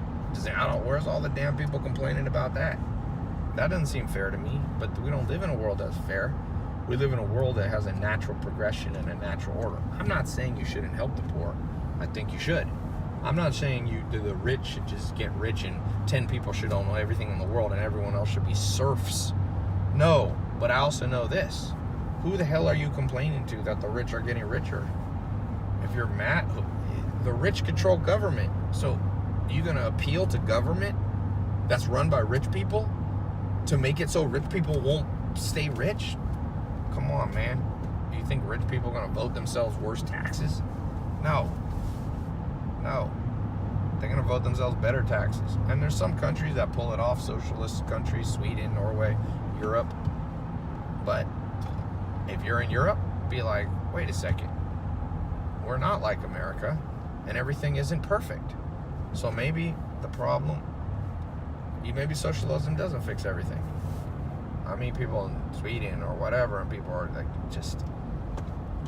Speaker 1: Where's all the damn people complaining about that? That doesn't seem fair to me, but we don't live in a world that's fair. We live in a world that has a natural progression and a natural order. I'm not saying you shouldn't help the poor. I think you should. I'm not saying the rich should just get rich and 10 people should own everything in the world and everyone else should be serfs. No, but I also know this. Who the hell are you complaining to that the rich are getting richer? If you're mad, the rich control government. So you going to appeal to government that's run by rich people to make it so rich people won't stay rich? Come on, man. Do you think rich people are going to vote themselves worse taxes? No. They're going to vote themselves better taxes. And there's some countries that pull it off, socialist countries, Sweden, Norway, Europe. But if you're in Europe, be like, wait a second. We're not like America, and everything isn't perfect. So maybe the problem, maybe socialism doesn't fix everything. I mean, people in Sweden or whatever, and people are like, just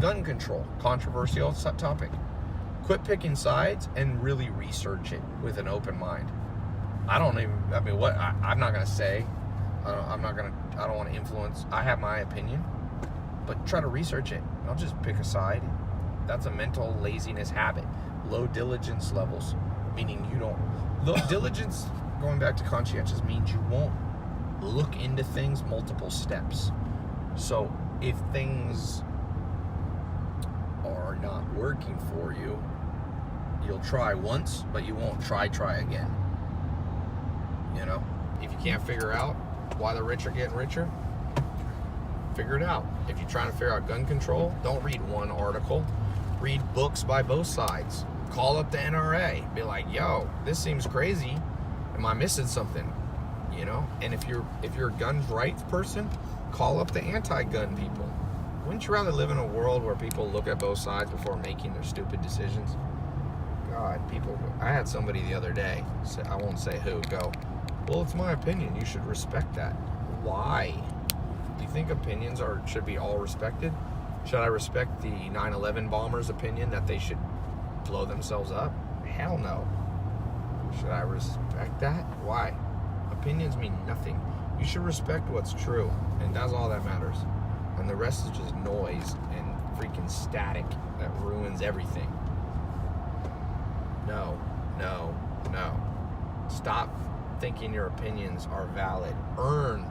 Speaker 1: gun control, controversial topic. Quit picking sides and really research it with an open mind. I'm not going to say, I don't want to influence. I have my opinion, but try to research it. Don't just pick a side. That's a mental laziness habit. Low diligence levels, meaning low diligence, going back to conscientious, means you won't look into things multiple steps. So if things are not working for you, you'll try once, but you won't try again. You know, if you can't figure out why the rich are getting richer, figure it out. If you're trying to figure out gun control, don't read one article. Read books by both sides. Call up the NRA. Be like, yo, this seems crazy. Am I missing something? You know? And if you're a gun rights person, call up the anti-gun people. Wouldn't you rather live in a world where people look at both sides before making their stupid decisions? God, I had somebody the other day, I won't say who, go, well, it's my opinion, you should respect that. Why? Do you think opinions should be all respected? Should I respect the 9/11 bombers' opinion that they should blow themselves up? Hell no. Should I respect that? Why? Opinions mean nothing. You should respect what's true, and that's all that matters. And the rest is just noise and freaking static that ruins everything. No. Stop thinking your opinions are valid. Earn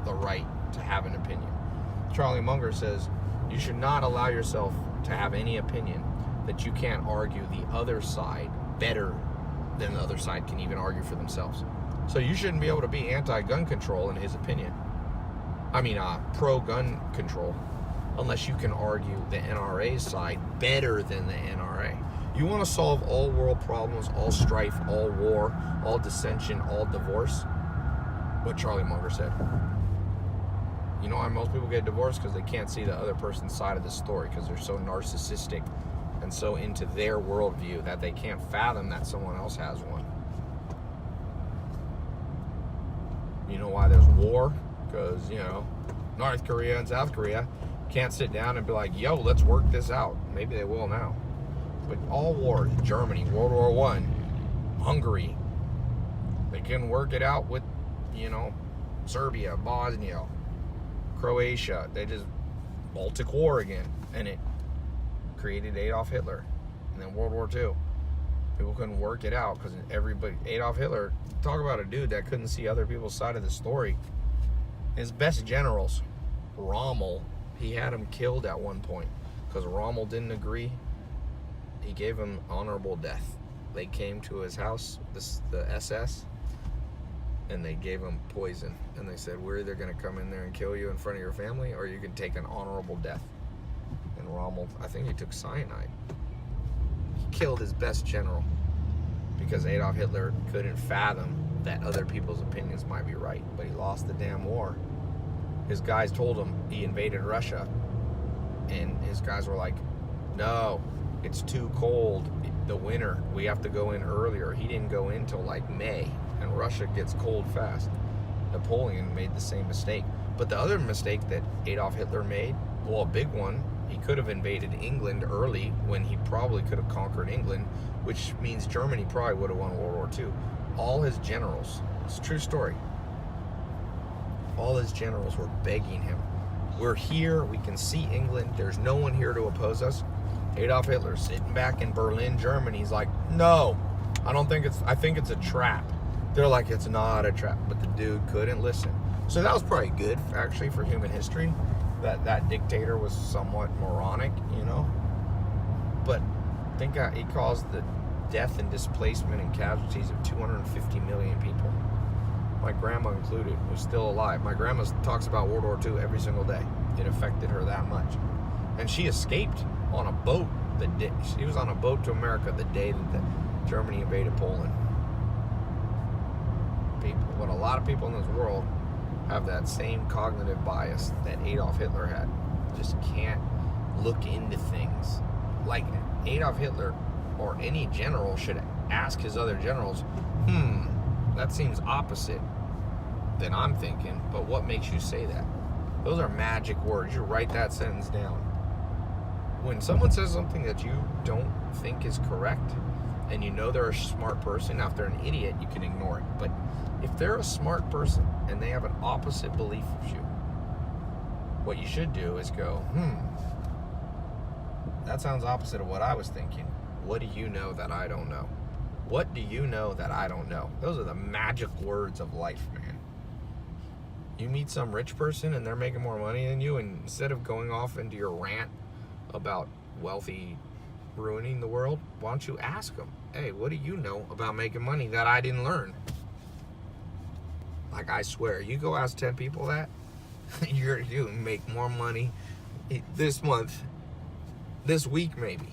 Speaker 1: the right to have an opinion. Charlie Munger says, you should not allow yourself to have any opinion, that you can't argue the other side better than the other side can even argue for themselves. So you shouldn't be able to be anti-gun control in his opinion. I mean, pro-gun control, unless you can argue the NRA's side better than the NRA. You want to solve all world problems, all strife, all war, all dissension, all divorce? What Charlie Munger said. You know why most people get divorced? Because they can't see the other person's side of the story, because they're so narcissistic and so into their worldview that they can't fathom that someone else has one. You know why there's war? Because, North Korea and South Korea can't sit down and be like, yo, let's work this out. Maybe they will now. But all wars, Germany, World War I, Hungary, they can work it out with, Serbia, Bosnia, Croatia. They just Baltic War again, and it created Adolf Hitler. And then World War II. People couldn't work it out because Adolf Hitler, talk about a dude that couldn't see other people's side of the story. His best generals, Rommel, he had him killed at one point because Rommel didn't agree. He gave him honorable death. They came to his house, the SS, and they gave him poison. And they said, we're either going to come in there and kill you in front of your family, or you can take an honorable death. And Rommel, I think he took cyanide. He killed his best general because Adolf Hitler couldn't fathom that other people's opinions might be right. But he lost the damn war. His guys told him he invaded Russia. And his guys were like, no, it's too cold. The winter, we have to go in earlier. He didn't go in till like May, and Russia gets cold fast. Napoleon made the same mistake. But the other mistake that Adolf Hitler made, well, a big one, he could have invaded England early when he probably could have conquered England, which means Germany probably would have won World War II. All his generals, it's a true story, all his generals were begging him, we're here, we can see England, there's no one here to oppose us. Adolf Hitler sitting back in Berlin, Germany, he's like, no, I think it's a trap. They're like, it's not a trap, but the dude couldn't listen. So that was probably good, actually, for human history, that dictator was somewhat moronic, But think he caused the death and displacement and casualties of 250 million people. My grandma included, was still alive. My grandma talks about World War II every single day. It affected her that much. And she escaped on a boat she was on a boat to America the day that Germany invaded Poland. But a lot of people in this world have that same cognitive bias that Adolf Hitler had. Just can't look into things. Like Adolf Hitler or any general should ask his other generals, that seems opposite than I'm thinking, but what makes you say that? Those are magic words. You write that sentence down. When someone says something that you don't think is correct, and they're a smart person, now if they're an idiot, you can ignore it. But if they're a smart person and they have an opposite belief of you, what you should do is go, that sounds opposite of what I was thinking. What do you know that I don't know? What do you know that I don't know? Those are the magic words of life, man. You meet some rich person and they're making more money than you, and instead of going off into your rant about wealthy ruining the world, why don't you ask them, hey, what do you know about making money that I didn't learn? Like, I swear, you go ask 10 people that, you make more money this month, this week maybe.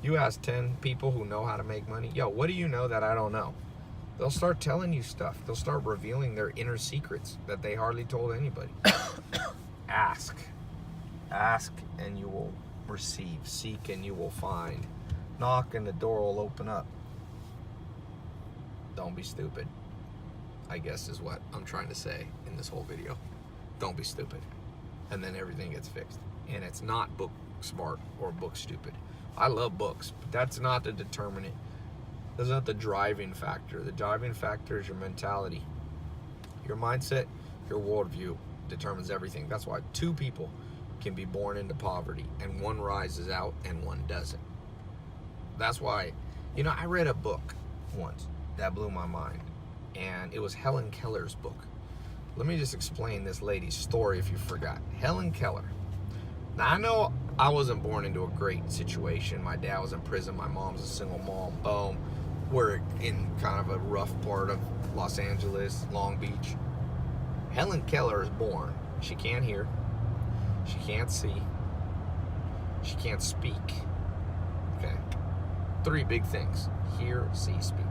Speaker 1: You ask 10 people who know how to make money, yo, what do you know that I don't know? They'll start telling you stuff. They'll start revealing their inner secrets that they hardly told anybody. Ask and you will receive. Seek and you will find. Knock and the door will open up. Don't be stupid, I guess is what I'm trying to say in this whole video. Don't be stupid. And then everything gets fixed. And it's not book smart or book stupid. I love books, but that's not the determinant. That's not the driving factor. The driving factor is your mentality. Your mindset, your worldview determines everything. That's why 2 people can be born into poverty and one rises out and one doesn't. That's why, I read a book once that blew my mind, and it was Helen Keller's book. Let me just explain this lady's story if you forgot. Helen Keller. Now, I know I wasn't born into a great situation. My dad was in prison. My mom's a single mom. We're in kind of a rough part of Los Angeles, Long Beach. Helen Keller is born. She can't hear. She can't see. She can't speak. Okay. 3 big things. Hear, see, speak.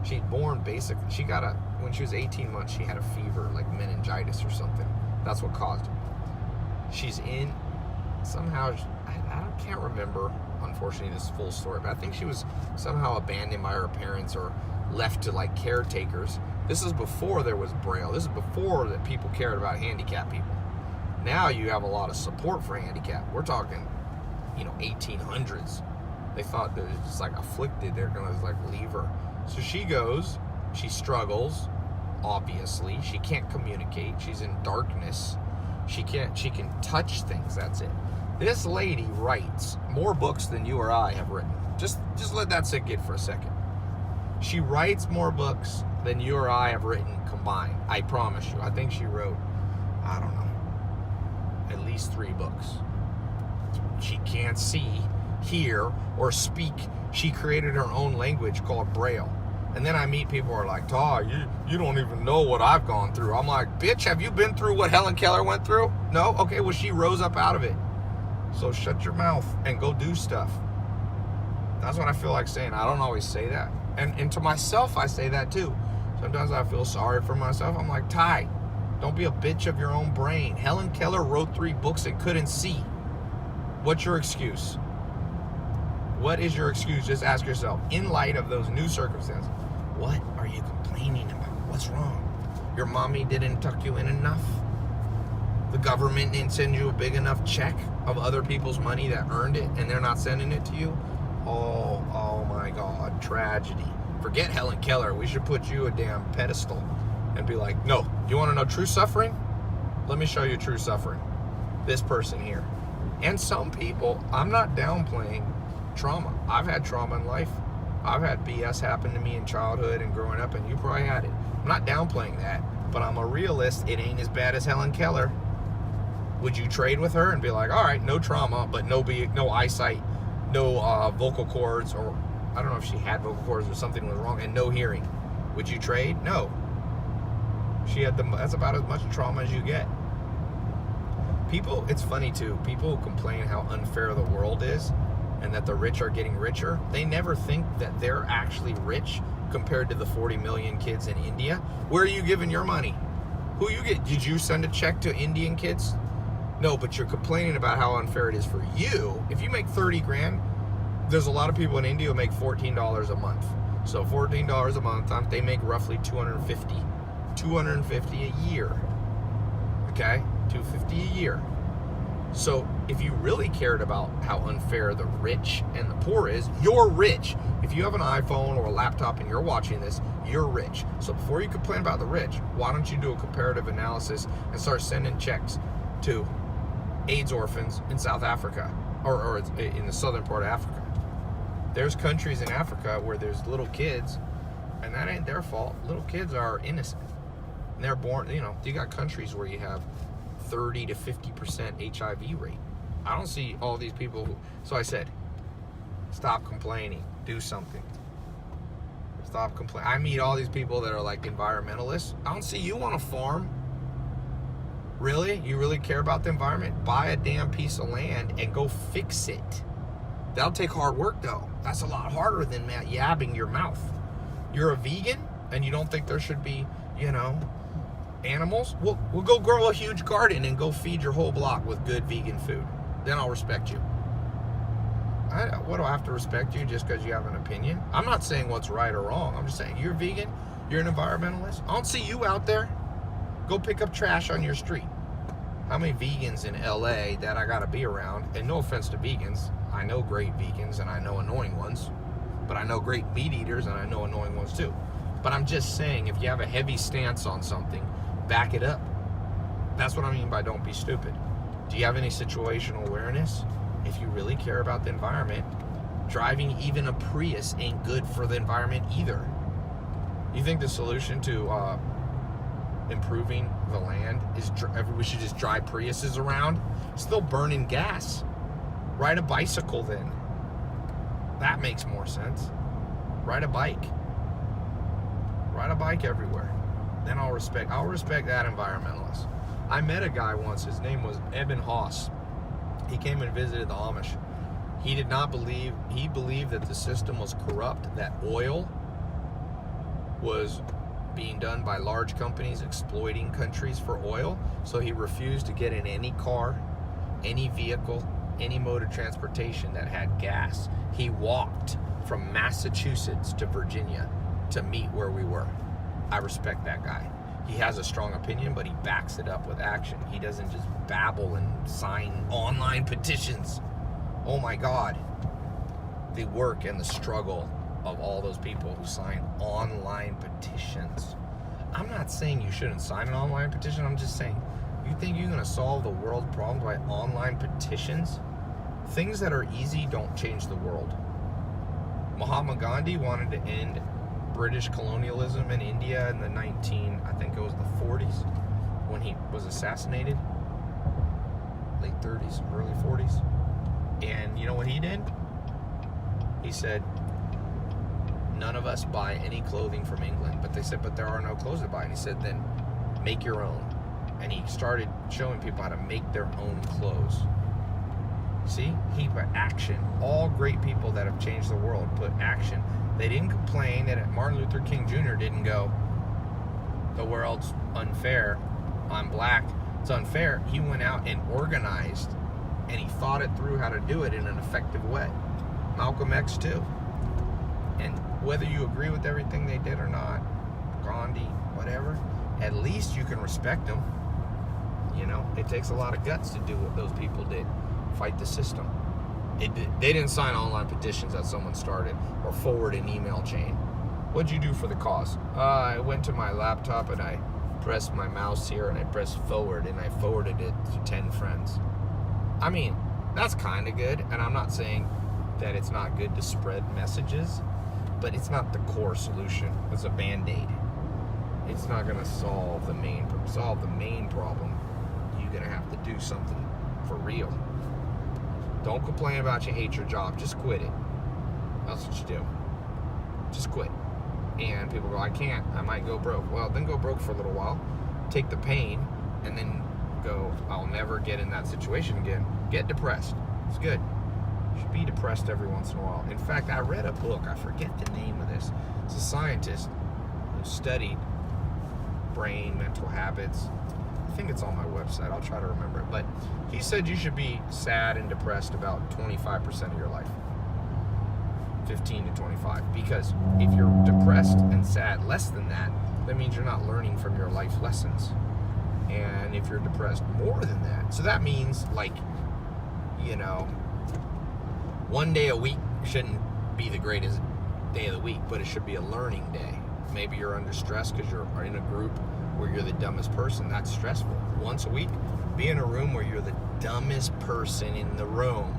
Speaker 1: She's born basically, when she was 18 months, she had a fever, like meningitis or something. That's what caused it. She's in, somehow, I can't remember, unfortunately, this full story, but I think she was somehow abandoned by her parents or left to like caretakers. This is before there was Braille. This is before that people cared about handicapped people. Now you have a lot of support for handicapped. We're talking, 1800s. They thought that it was just like afflicted. They're gonna like leave her. So she goes. She struggles. Obviously, she can't communicate. She's in darkness. She can touch things. That's it. This lady writes more books than you or I have written. Just let that sink in for a second. She writes more books than you or I have written combined. I promise you. I think she wrote, I don't know, at least 3 books. She can't see, hear, or speak. She created her own language called Braille. And then I meet people who are like, "Tai, you don't even know what I've gone through." I'm like, "Bitch, have you been through what Helen Keller went through?" No? Okay, well, she rose up out of it. So shut your mouth and go do stuff. That's what I feel like saying. I don't always say that. And to myself, I say that too. Sometimes I feel sorry for myself. I'm like, Tai, don't be a bitch of your own brain. Helen Keller wrote 3 books and couldn't see. What's your excuse? What is your excuse? Just ask yourself, in light of those new circumstances, what are you complaining about? What's wrong? Your mommy didn't tuck you in enough? The government didn't send you a big enough check of other people's money that earned it and they're not sending it to you? Oh my God, tragedy. Forget Helen Keller. We should put you a damn pedestal and be like, no, you want to know true suffering? Let me show you true suffering. This person here. And some people, I'm not downplaying trauma. I've had trauma in life. I've had BS happen to me in childhood and growing up, and you probably had it. I'm not downplaying that, but I'm a realist. It ain't as bad as Helen Keller. Would you trade with her and be like, all right, no trauma, but no eyesight, no vocal cords, or I don't know if she had vocal cords or something was wrong, and no hearing? Would you trade? No. She had that's about as much trauma as you get. People, it's funny too, people complain how unfair the world is and that the rich are getting richer. They never think that they're actually rich compared to the 40 million kids in India. Where are you giving your money? Who you get? Did you send a check to Indian kids? No, but you're complaining about how unfair it is for you. If you make 30 grand, there's a lot of people in India who make $14 a month. So $14 a month, they make roughly $250 a year. Okay? $250 a year. So if you really cared about how unfair the rich and the poor is, you're rich. If you have an iPhone or a laptop and you're watching this, you're rich. So before you complain about the rich, why don't you do a comparative analysis and start sending checks to AIDS orphans in South Africa or in the southern part of Africa? There's countries in Africa where there's little kids, and that ain't their fault. Little kids are innocent. And they're born, you got countries where you have 30 to 50% HIV rate. I don't see all these people so I said, stop complaining, do something. Stop complaining. I meet all these people that are like environmentalists. I don't see you on a farm. Really? You really care about the environment? Buy a damn piece of land and go fix it. That'll take hard work though. That's a lot harder than yabbing your mouth. You're a vegan and you don't think there should be, animals? We'll go grow a huge garden and go feed your whole block with good vegan food. Then I'll respect you. What do I have to respect you just because you have an opinion? I'm not saying what's right or wrong. I'm just saying you're vegan, you're an environmentalist. I don't see you out there. Go pick up trash on your street. How many vegans in LA that I gotta be around? And no offense to vegans, I know great vegans and I know annoying ones, but I know great meat eaters and I know annoying ones too. But I'm just saying, if you have a heavy stance on something, back it up. That's what I mean by don't be stupid. Do you have any situational awareness? If you really care about the environment, driving even a Prius ain't good for the environment either. You think the solution to improving the land is we should just drive Priuses around? Still burning gas. Ride a bicycle then. That makes more sense. Ride a bike. Ride a bike everywhere. Then I'll respect that environmentalist. I met a guy once, his name was Eben Haas. He came and visited the Amish. He believed that the system was corrupt, that oil was being done by large companies exploiting countries for oil. So he refused to get in any car, any vehicle, any mode of transportation that had gas. He walked from Massachusetts to Virginia to meet where we were. I respect that guy. He has a strong opinion, but he backs it up with action. He doesn't just babble and sign online petitions. Oh my God. The work and the struggle of all those people who sign online petitions. I'm not saying you shouldn't sign an online petition. I'm just saying, you think you're going to solve the world problems by online petitions? Things that are easy don't change the world. Mahatma Gandhi wanted to end British colonialism in India in the I think it was the 40s, when he was assassinated. Late 30s, early 40s. And you know what he did? He said, none of us buy any clothing from England. But they said, but there are no clothes to buy. And he said, then make your own. And he started showing people how to make their own clothes. See, he put action. All great people that have changed the world put action. They didn't complain, and Martin Luther King Jr. didn't go, the world's unfair, I'm black, it's unfair. He went out and organized, and he thought it through how to do it in an effective way. Malcolm X too. And whether you agree with everything they did or not, Gandhi, whatever, at least you can respect them. You know, it takes a lot of guts to do what those people did. Fight the system. They didn't sign online petitions that someone started or forward an email chain. What'd you do for the cause? I went to my laptop and I pressed my mouse here and I pressed forward and I forwarded it to 10 friends. I mean, that's kind of good, and I'm not saying that it's not good to spread messages, but it's not the core solution. It's a band-aid. It's not going to solve the main problem. You're going to have to do something for real. Don't complain about you hate your job. Just quit it. That's what you do. Just quit. And people go, I can't. I might go broke. Well, then go broke for a little while. Take the pain, and then go, I'll never get in that situation again. Get depressed. It's good. You should be depressed every once in a while. In fact, I read a book. I forget the name of this. It's a scientist who studied brain, mental habits. I think it's on my website. I'll try to remember it. But he said you should be sad and depressed about 25% of your life. 15 to 25. Because if you're depressed and sad less than that, that means you're not learning from your life lessons. And if you're depressed more than that, so that means, like, you know, one day a week shouldn't be the greatest day of the week, but it should be a learning day. Maybe you're under stress because you're in a group where you're the dumbest person. That's stressful. Once a week, be in a room where you're the dumbest person in the room,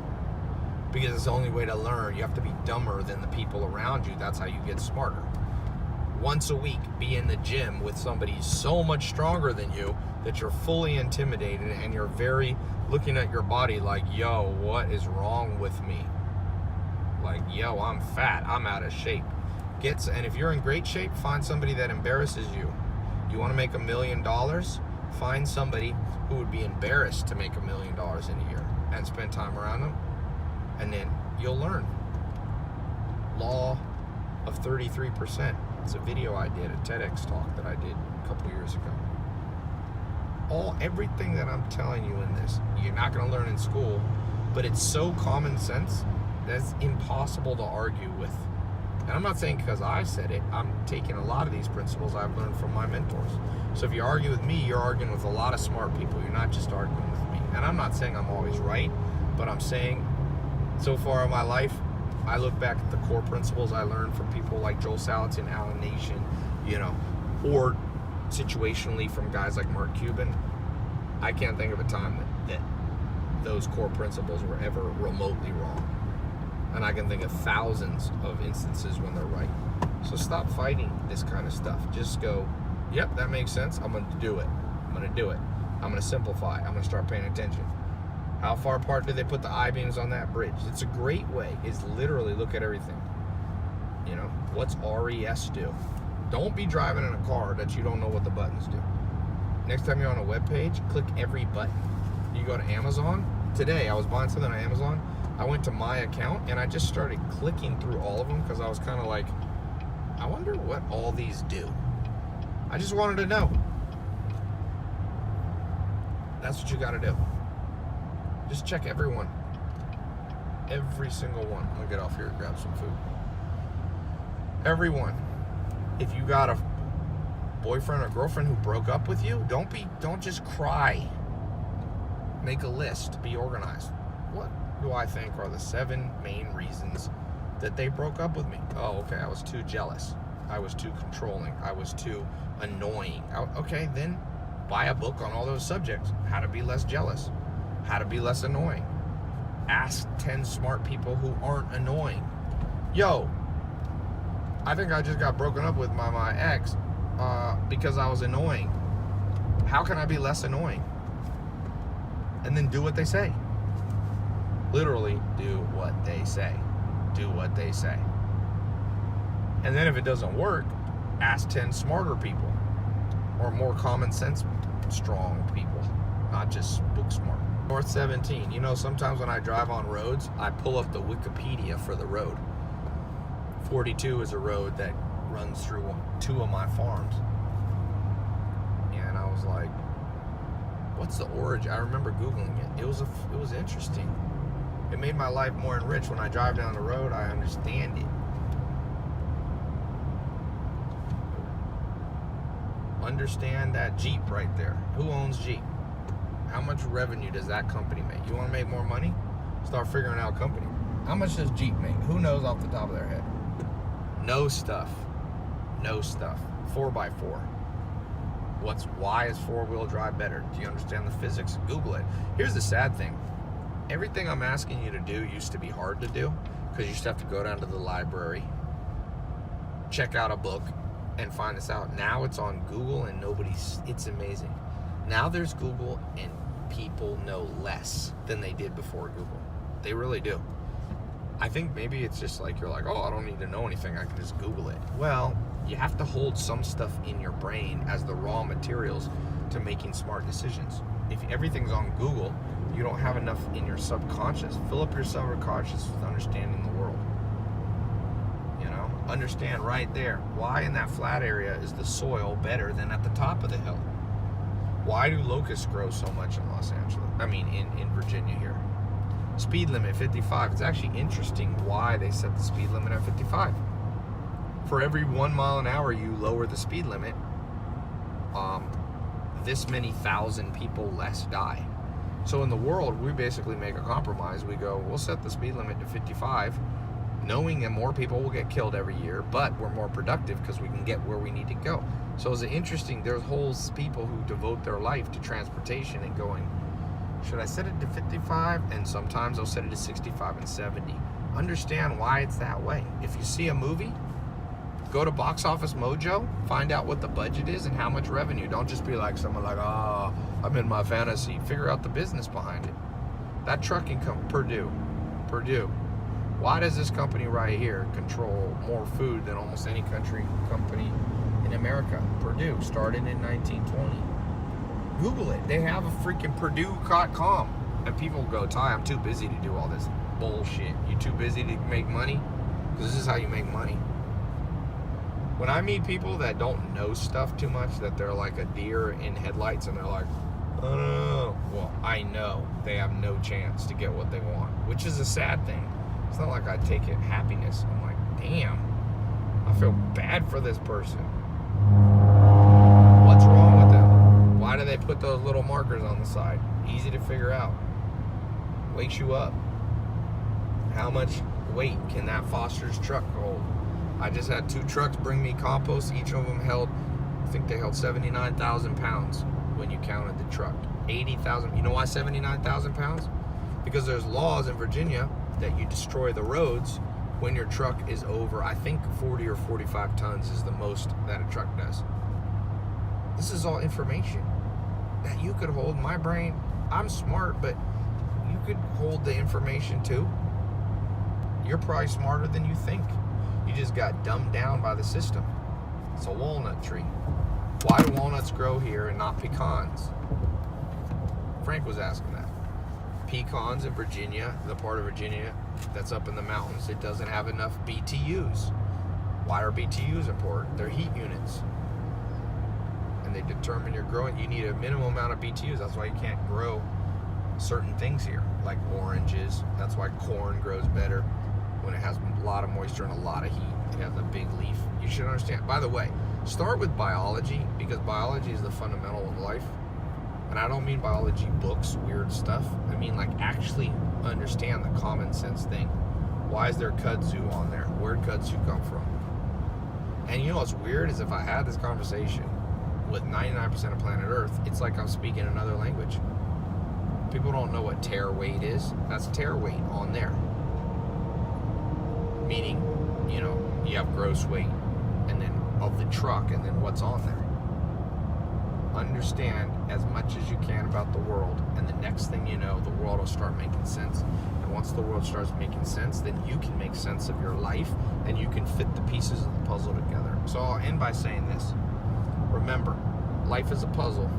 Speaker 1: because it's the only way to learn. You have to be dumber than the people around you. That's how you get smarter. Once a week, be in the gym with somebody so much stronger than you that you're fully intimidated and you're very looking at your body like, yo, what is wrong with me? Like, yo, I'm fat, I'm out of shape. And if you're in great shape, find somebody that embarrasses you. You want to make $1 million? Find somebody who would be embarrassed to make $1 million in a year and spend time around them, and then you'll learn. Law of 33%. It's a video I did, a TEDx talk that I did a couple years ago. Everything that I'm telling you in this, you're not going to learn in school, but it's so common sense that's impossible to argue with. And I'm not saying because I said it, I'm taking a lot of these principles I've learned from my mentors. So if you argue with me, you're arguing with a lot of smart people. You're not just arguing with me. And I'm not saying I'm always right, but I'm saying so far in my life, I look back at the core principles I learned from people like Joel Salatin, Alan Nation, you know, or situationally from guys like Mark Cuban. I can't think of a time that those core principles were ever remotely wrong. And I can think of thousands of instances when they're right. So stop fighting this kind of stuff. Just go, yep, that makes sense. I'm going to do it. I'm going to do it. I'm going to simplify. I'm going to start paying attention. How far apart do they put the I-beams on that bridge? It's a great way. It's literally look at everything. You know, what's RES do? Don't be driving in a car that you don't know what the buttons do. Next time you're on a web page, click every button. You go to Amazon. Today, I was buying something on Amazon. I went to my account and I just started clicking through all of them because I was kind of like, I wonder what all these do. I just wanted to know. That's what you got to do. Just check every one. Every single one. I'm going to get off here and grab some food. Every one. If you got a boyfriend or girlfriend who broke up with you, don't just cry. Make a list. Be organized. What do I think are the 7 main reasons that they broke up with me? Oh, okay. I was too jealous. I was too controlling. I was too annoying. Okay, then buy a book on all those subjects. How to be less jealous. How to be less annoying. Ask 10 smart people who aren't annoying. Yo, I think I just got broken up with my ex because I was annoying. How can I be less annoying? And then do what they say. Literally do what they say. Do what they say. And then if it doesn't work, ask 10 smarter people or more common sense strong people, not just book smart. North 17. You know, sometimes when I drive on roads, I pull up the Wikipedia for the road. 42 is a road that runs through 2 of my farms. And I was like, what's the origin? I remember Googling it. It was interesting. It made my life more enriched. When I drive down the road, I understand it. Understand that Jeep right there. Who owns Jeep? How much revenue does that company make? You want to make more money? Start figuring out company. How much does Jeep make? Who knows off the top of their head? No stuff. No stuff. 4x4. Why is 4-wheel drive better? Do you understand the physics? Google it. Here's the sad thing. Everything I'm asking you to do used to be hard to do because you used to have to go down to the library, check out a book, and find this out. Now it's on Google and it's amazing. Now there's Google and people know less than they did before Google. They really do. I think maybe it's just like you're like, oh, I don't need to know anything. I can just Google it. Well, you have to hold some stuff in your brain as the raw materials to making smart decisions. If everything's on Google, you don't have enough in your subconscious. Fill up your subconscious with understanding the world. You know, understand right there why in that flat area is the soil better than at the top of the hill. Why do locusts grow so much in Los Angeles? I mean, in Virginia here. Speed limit 55. It's actually interesting why they set the speed limit at 55. For every 1 mile an hour you lower the speed limit, this many thousand people less die. So in the world, we basically make a compromise. We go, we'll set the speed limit to 55, knowing that more people will get killed every year, but we're more productive because we can get where we need to go. So it's interesting, there's whole people who devote their life to transportation and going, should I set it to 55? And sometimes they'll set it to 65 and 70. Understand why it's that way. If you see a movie, go to Box Office Mojo, find out what the budget is and how much revenue. Don't just be like someone like, oh, I'm in my fantasy. Figure out the business behind it. That trucking company, Purdue. Why does this company right here control more food than almost any company in America? Purdue, started in 1920. Google it. They have a freaking Purdue.com. And people go, Tai, I'm too busy to do all this bullshit. You too busy to make money? Because this is how you make money. When I meet people that don't know stuff too much, that they're like a deer in headlights and they're like, oh no, well, I know they have no chance to get what they want, which is a sad thing. It's not like I take it happiness. I'm like, damn, I feel bad for this person. What's wrong with them? Why do they put those little markers on the side? Easy to figure out. Wakes you up. How much weight can that Foster's truck hold? I just had 2 trucks bring me compost. Each of them held, I think they held 79,000 pounds when you counted the truck. 80,000. You know why 79,000 pounds? Because there's laws in Virginia that you destroy the roads when your truck is over, I think 40 or 45 tons is the most that a truck does. This is all information that you could hold. My brain, I'm smart, but could hold the information too. You're probably smarter than you think. You just got dumbed down by the system. It's a walnut tree. Why do walnuts grow here and not pecans? Frank was asking that. Pecans in Virginia, the part of Virginia that's up in the mountains, it doesn't have enough BTUs. Why are BTUs important? They're heat units. And they determine your growing. You need a minimum amount of BTUs. That's why you can't grow certain things here, like oranges. That's why corn grows better when it has a lot of moisture and a lot of heat. It has a big leaf. You should understand. By the way, start with biology, because biology is the fundamental of life. And I don't mean biology books, weird stuff. I mean like actually understand the common sense thing. Why is there kudzu on there? Where'd kudzu come from? And you know what's weird is if I had this conversation with 99% of planet Earth, it's like I'm speaking another language. People don't know what tare weight is. That's tare weight on there. Meaning, you know, you have gross weight and then of the truck and then what's on there. Understand as much as you can about the world, and the next thing you know, the world will start making sense. And once the world starts making sense, then you can make sense of your life and you can fit the pieces of the puzzle together. So I'll end by saying this. Remember, life is a puzzle,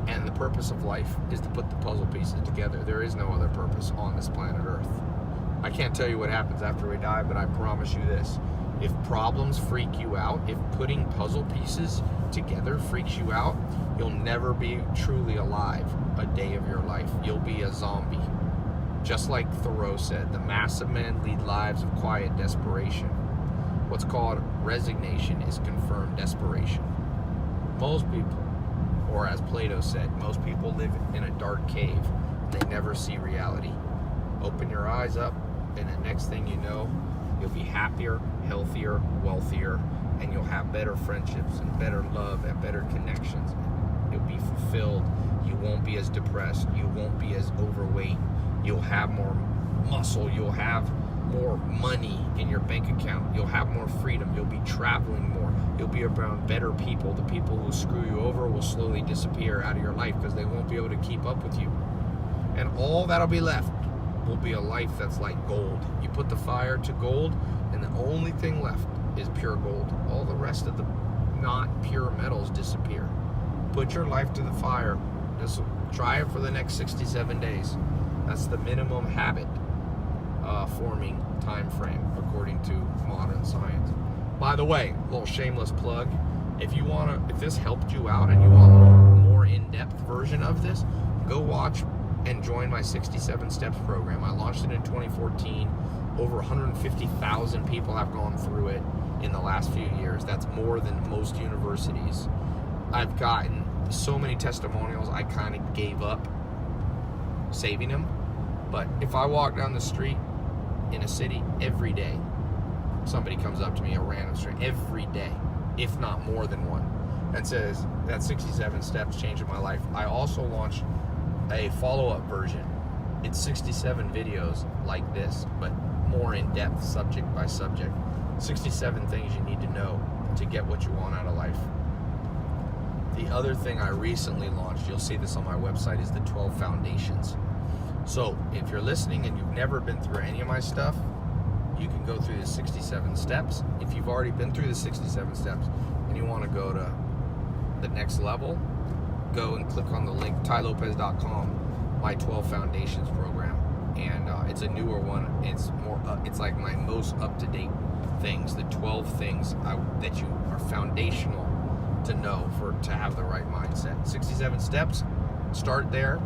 Speaker 1: and the purpose of life is to put the puzzle pieces together. There is no other purpose on this planet Earth. I can't tell you what happens after we die, but I promise you this. If problems freak you out, if putting puzzle pieces together freaks you out, you'll never be truly alive a day of your life. You'll be a zombie. Just like Thoreau said, the mass of men lead lives of quiet desperation. What's called resignation is confirmed desperation. Most people, or as Plato said, most people live in a dark cave. They never see reality. Open your eyes up, and the next thing you know, you'll be happier, healthier, wealthier, and you'll have better friendships and better love and better connections. You'll be fulfilled. You won't be as depressed. You won't be as overweight. You'll have more muscle. You'll have more money in your bank account. You'll have more freedom. You'll be traveling more. You'll be around better people. The people who screw you over will slowly disappear out of your life because they won't be able to keep up with you. And all that'll be left will be a life that's like gold. You put the fire to gold, and the only thing left is pure gold. All the rest of the not pure metals disappear. Put your life to the fire. Just try it for the next 67 days. That's the minimum habit forming time frame according to modern science. By the way, little shameless plug. If this helped you out and you want a more in-depth version of this, go watch and join my 67 Steps program. I launched it in 2014. Over 150,000 people have gone through it in the last few years. That's more than most universities. I've gotten so many testimonials, I kind of gave up saving them. But if I walk down the street in a city every day, somebody comes up to me, a random stranger, every day, if not more than one, and says, that 67 steps changed my life. I also launched a follow-up version. It's 67 videos like this, but more in-depth, subject by subject. 67 things you need to know to get what you want out of life. The other thing I recently launched, you'll see this on my website, is the 12 Foundations. So if you're listening and you've never been through any of my stuff, you can go through the 67 steps. If you've already been through the 67 steps and you want to go to the next level, go and click on the link, tailopez.com, my 12 Foundations program. And it's a newer one. It's more, it's like my most up-to-date things, the 12 things that you are foundational to know to have the right mindset. 67 steps, start there.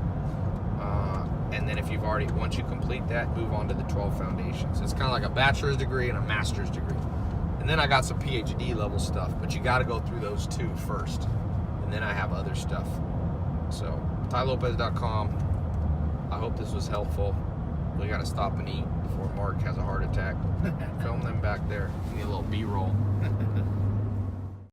Speaker 1: And then if once you complete that, move on to the 12 Foundations. It's kind of like a bachelor's degree and a master's degree. And then I got some PhD level stuff, but you got to go through those two first. And then I have other stuff. So, tailopez.com. I hope this was helpful. We got to stop and eat before Mark has a heart attack. Film them back there. Need a little B-roll.